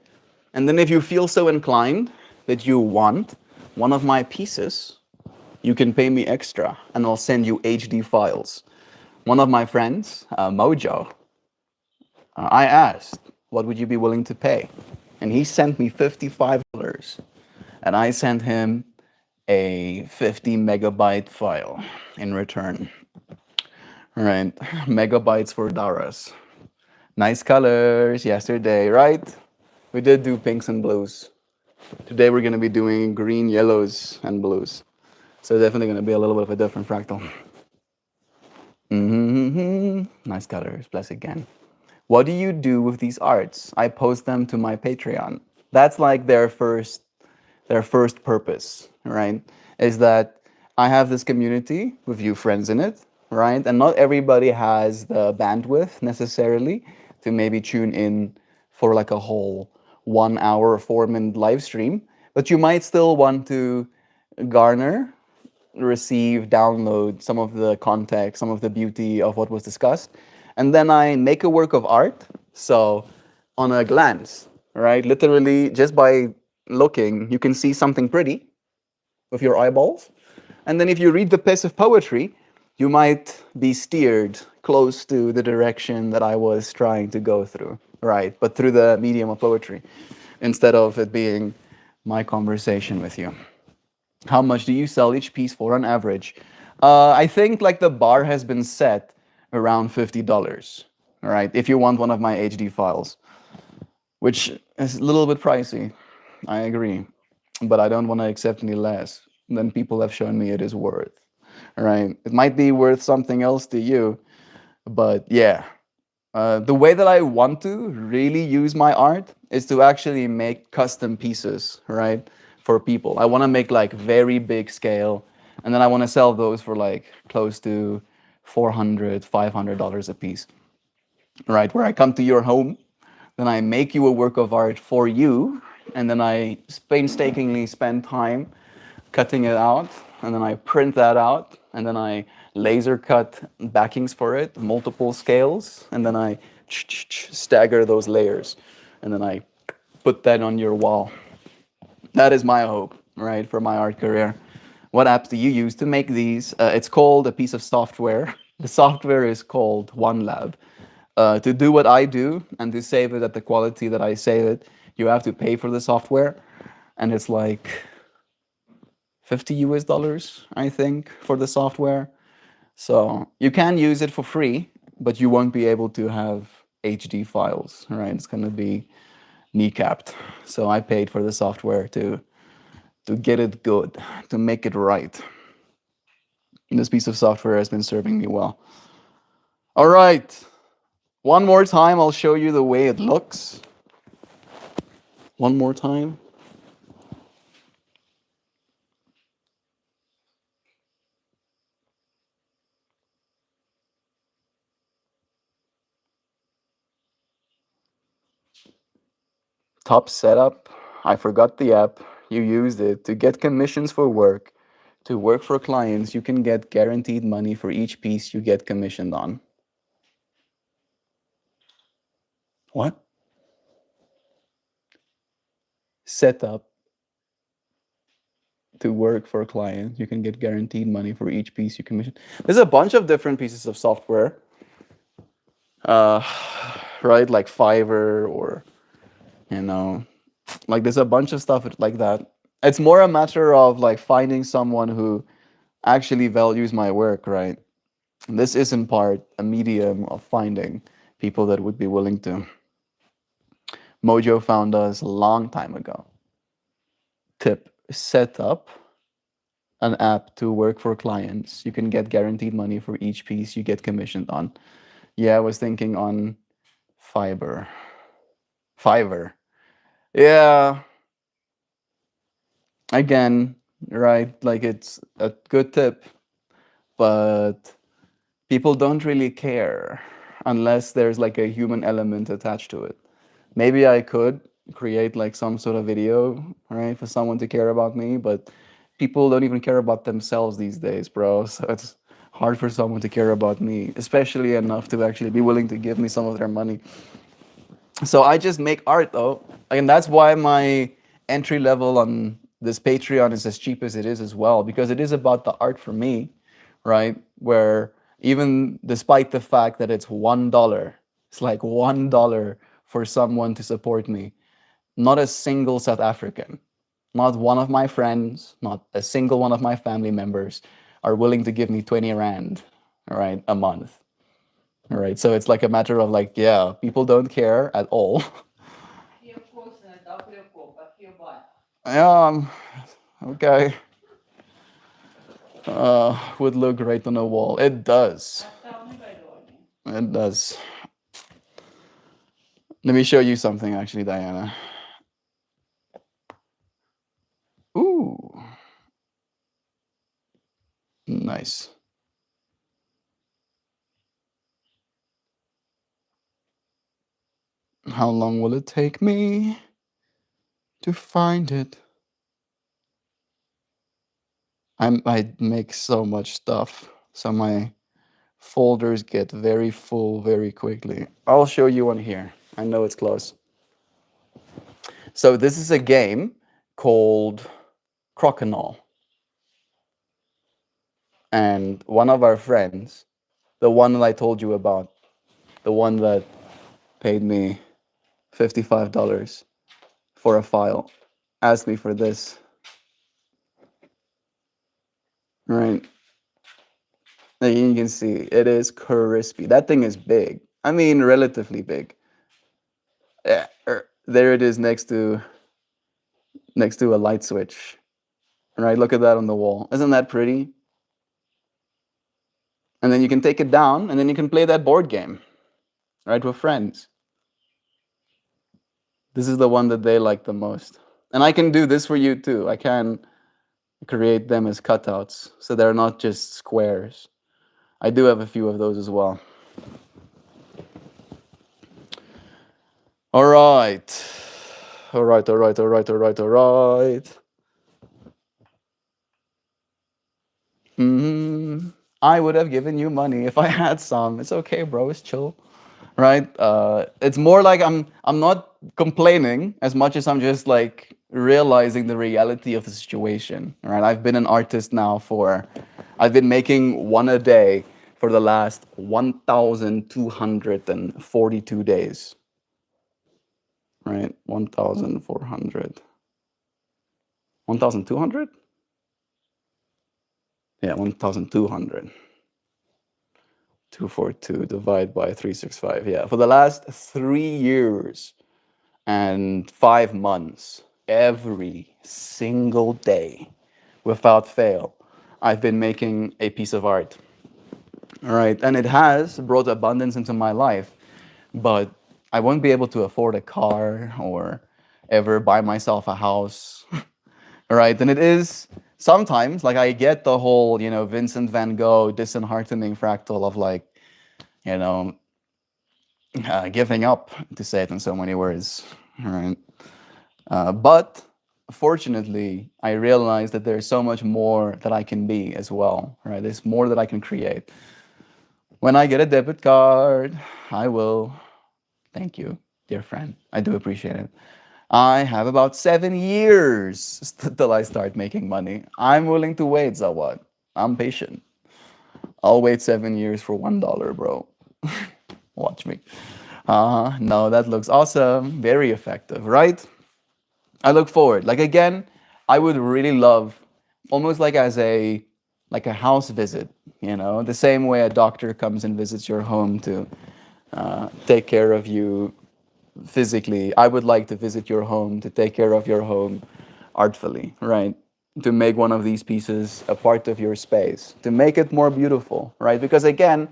And then if you feel so inclined that you want one of my pieces, you can pay me extra and I'll send you HD files. One of my friends, Mojo, I asked, what would you be willing to pay? And he sent me $55. And I sent him a 50 megabyte file in return. All right, megabytes for Daras. Nice colors yesterday, right? We did do pinks and blues. Today we're going to be doing green, yellows, and blues. So definitely going to be a little bit of a different fractal. Nice colors, bless again. What do you do with these arts? I post them to my Patreon. That's like their first purpose, right? Is that I have this community with you friends in it, right? And not everybody has the bandwidth necessarily to maybe tune in for like a whole 1 hour or 4-minute live stream, but you might still want to garner, receive, download some of the context, some of the beauty of what was discussed. And then I make a work of art. So on a glance, right? Literally just by looking, you can see something pretty with your eyeballs. And then if you read the piece of poetry, you might be steered close to the direction that I was trying to go through, right? But through the medium of poetry, instead of it being my conversation with you. How much do you sell each piece for on average? I think like the bar has been set around $50, all right? If you want one of my HD files, which is a little bit pricey, I agree, but I don't want to accept any less than people have shown me it is worth, all right? It might be worth something else to you, but yeah. The way that I want to really use my art is to actually make custom pieces, right, for people. I want to make like very big scale, and then I want to sell those for like close to $400, $500 a piece, right? Where I come to your home, then I make you a work of art for you, and then I painstakingly spend time cutting it out, and then I print that out, and then I laser cut backings for it, multiple scales, and then I stagger those layers, and then I put that on your wall. That is my hope, right, for my art career. What apps do you use to make these? It's called a piece of software. The software is called OneLab. To do what I do and to save it at the quality that I save it, you have to pay for the software, and it's like 50 US dollars, I think, for the software. So you can use it for free, but you won't be able to have HD files, right? It's going to be kneecapped. So I paid for the software to get it good, to make it right. And this piece of software has been serving me well. All right. One more time, I'll show you the way it looks. One more time. Top setup. I forgot the app. You used it to get commissions for work. To work for clients, you can get guaranteed money for each piece you get commissioned on. What? Setup. To work for a client, you can get guaranteed money for each piece you commission. There's a bunch of different pieces of software, right? Like Fiverr, or like there's a bunch of stuff like that. It's more a matter of like finding someone who actually values my work, right? And this is in part a medium of finding people that would be willing to. Mojo found us a long time ago. Tip: set up an app to work for clients. You can get guaranteed money for each piece you get commissioned on. Yeah, I was thinking on Fiverr. Yeah. Again, right? Like it's a good tip, but people don't really care unless there's like a human element attached to it. Maybe I could create like some sort of video, right, for someone to care about me, but people don't even care about themselves these days, bro. So it's hard for someone to care about me, especially enough to actually be willing to give me some of their money. So I just make art though, and that's why my entry level on this Patreon is as cheap as it is as well, because it is about the art for me, right? Where even despite the fact that it's $1, it's like $1 for someone to support me. Not a single South African, not one of my friends, not a single one of my family members are willing to give me 20 Rand, all right, a month. All right, so it's like a matter of like, yeah, people don't care at all. Yeah, okay. Would look great on a wall. It does. It does. Let me show you something actually, Diana. Ooh. Nice. How long will it take me to find it? I make so much stuff, so my folders get very full very quickly. I'll show you one here. I know it's close. So this is a game called Crokinole. And one of our friends, the one that I told you about, the one that paid me $55 for a file, asked me for this. Right? And you can see it is crispy. That thing is big. I mean, relatively big. Yeah, there it is next to a light switch. Right? Look at that on the wall. Isn't that pretty? And then you can take it down, and then you can play that board game, right, with friends. This is the one that they like the most. And I can do this for you too. I can create them as cutouts so they're not just squares. I do have a few of those as well. All right. All right, all right, all right, all right, all right. I would have given you money if I had some. It's okay, bro. It's chill. Right? It's more like I'm not complaining as much as I'm just like realizing the reality of the situation. Right? I've been an artist now for I've been making one a day for the last 1,242 days. Right? 1,400. 1,200? Yeah, 1,200. 242 divide by 365. Yeah, for the last 3 years and 5 months, every single day, without fail, I've been making a piece of art. All right, and it has brought abundance into my life, but I won't be able to afford a car or ever buy myself a house. All right, and it is sometimes like I get the whole, Vincent van Gogh disheartening fractal of like, you know, giving up, to say it in so many words. All right. But fortunately, I realized that there's so much more that I can be as well. Right. There's more that I can create. When I get a debit card, I will. Thank you, dear friend. I do appreciate it. I have about 7 years till I start making money. I'm willing to wait, so what? I'm patient. I'll wait 7 years for $1, bro. Watch me. No, that looks awesome. Very effective, right? I look forward. Like again, I would really love almost like a house visit, the same way a doctor comes and visits your home to take care of you physically. I would like to visit your home to take care of your home artfully, right? To make one of these pieces a part of your space, to make it more beautiful, right? Because again,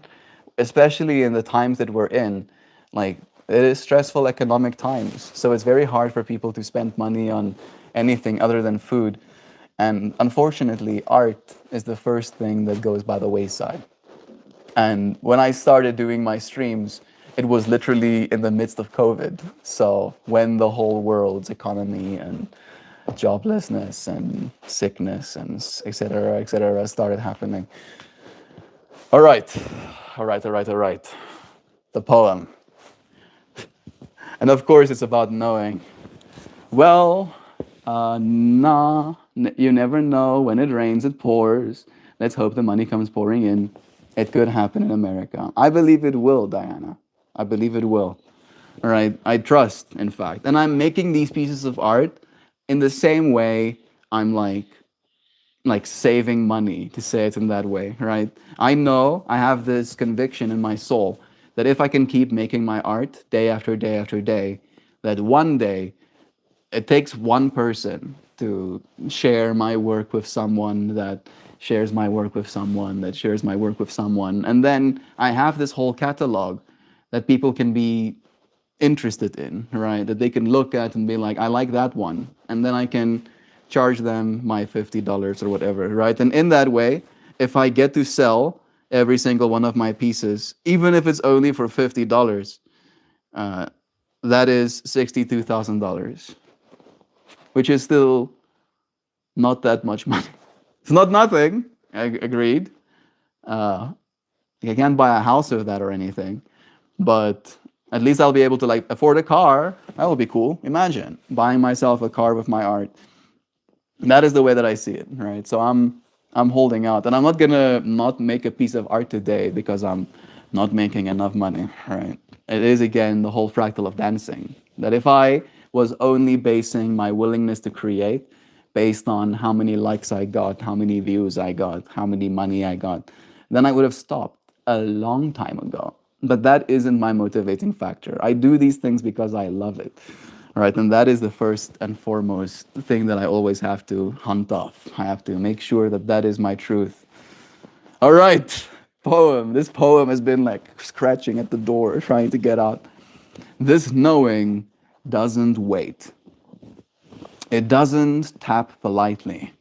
especially in the times that we're in, like it is stressful economic times. So it's very hard for people to spend money on anything other than food. And unfortunately, art is the first thing that goes by the wayside. And when I started doing my streams, it was literally in the midst of COVID. So when the whole world's economy and joblessness and sickness and et cetera, started happening. All right, all right, all right, all right. The poem. And of course, it's about knowing. Well, you never know. When it rains, it pours. Let's hope the money comes pouring in. It could happen in America. I believe it will, Diana. I believe it will. All right. I trust, in fact. And I'm making these pieces of art in the same way I'm like saving money, to say it in that way, right? I know I have this conviction in my soul that if I can keep making my art day after day after day, that one day it takes one person to share my work with someone that shares my work with someone that shares my work with someone. And then I have this whole catalog that people can be interested in, right? That they can look at and be like, I like that one. And then I can charge them my $50 or whatever, right? And in that way, if I get to sell every single one of my pieces, even if it's only for $50, that is $62,000, which is still not that much money. It's not nothing, I agreed. I can't buy a house with that or anything, but at least I'll be able to like afford a car. That would be cool. Imagine buying myself a car with my art. That is the way that I see it, right? So I'm holding out, and I'm not gonna not make a piece of art today because I'm not making enough money, right? It is again the whole fractal of dancing. That if I was only basing my willingness to create based on how many likes I got, how many views I got, how many money I got, then I would have stopped a long time ago. But that isn't my motivating factor. I do these things because I love it. Right, and that is the first and foremost thing that I always have to hunt off. I have to make sure that that is my truth. All right, poem. This poem has been like scratching at the door, trying to get out. This knowing doesn't wait. It doesn't tap politely.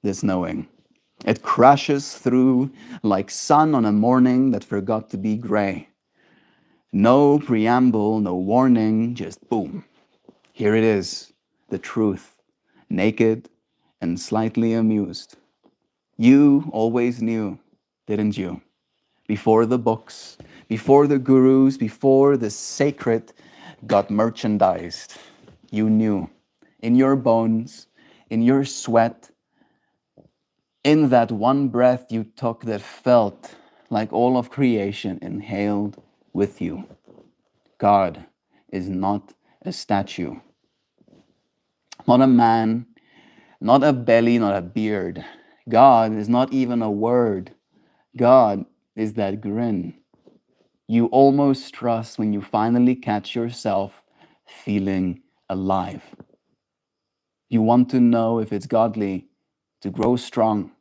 this knowing. It crashes through like sun on a morning that forgot to be gray. No preamble, no warning, just boom. Here it is, the truth, naked and slightly amused. You always knew, didn't you? Before the books, before the gurus, before the sacred got merchandised. You knew, in your bones, in your sweat, in that one breath you took that felt like all of creation inhaled with you. God is not a statue, not a man, not a belly, not a beard. God is not even a word. God is that grin you almost trust when you finally catch yourself feeling alive. You want to know if it's godly to grow strong,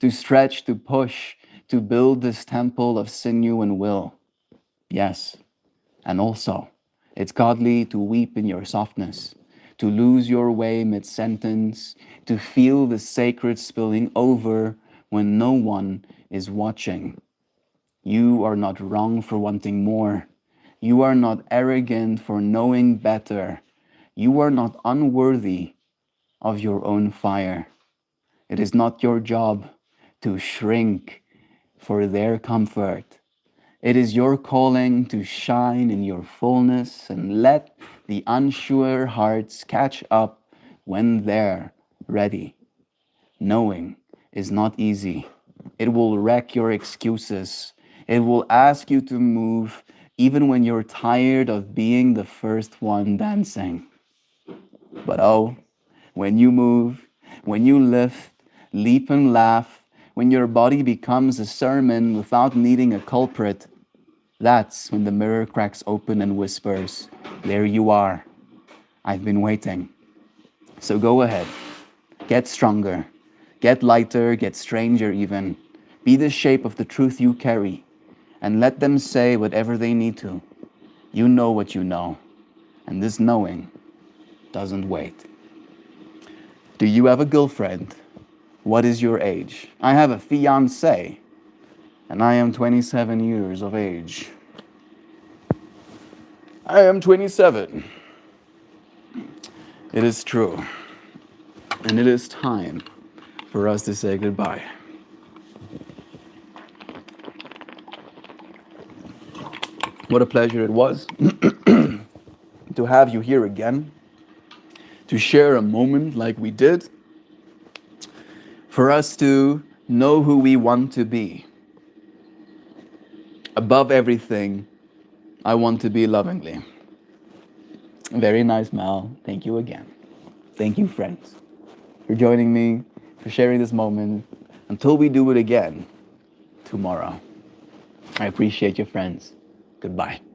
to stretch, to push, to build this temple of sinew and will. Yes, and also, it's godly to weep in your softness, to lose your way mid-sentence, to feel the sacred spilling over when no one is watching. You are not wrong for wanting more. You are not arrogant for knowing better. You are not unworthy of your own fire. It is not your job to shrink for their comfort. It is your calling to shine in your fullness and let the unsure hearts catch up when they're ready. Knowing is not easy. It will wreck your excuses. It will ask you to move even when you're tired of being the first one dancing. But oh, when you move, when you lift, leap and laugh, when your body becomes a sermon without needing a culprit, that's when the mirror cracks open and whispers, "There you are. I've been waiting." So go ahead. Get stronger. Get lighter, get stranger even. Be the shape of the truth you carry. And let them say whatever they need to. You know what you know. And this knowing doesn't wait. Do you have a girlfriend? What is your age? I have a fiancé, and I am 27 years of age. I am 27. It is true. And it is time for us to say goodbye. What a pleasure it was to have you here again, to share a moment like we did, for us to know who we want to be. Above everything, I want to be lovingly. Very nice, Mal. Thank you again. Thank you, friends, for joining me, for sharing this moment. Until we do it again tomorrow. I appreciate you, friends. Goodbye.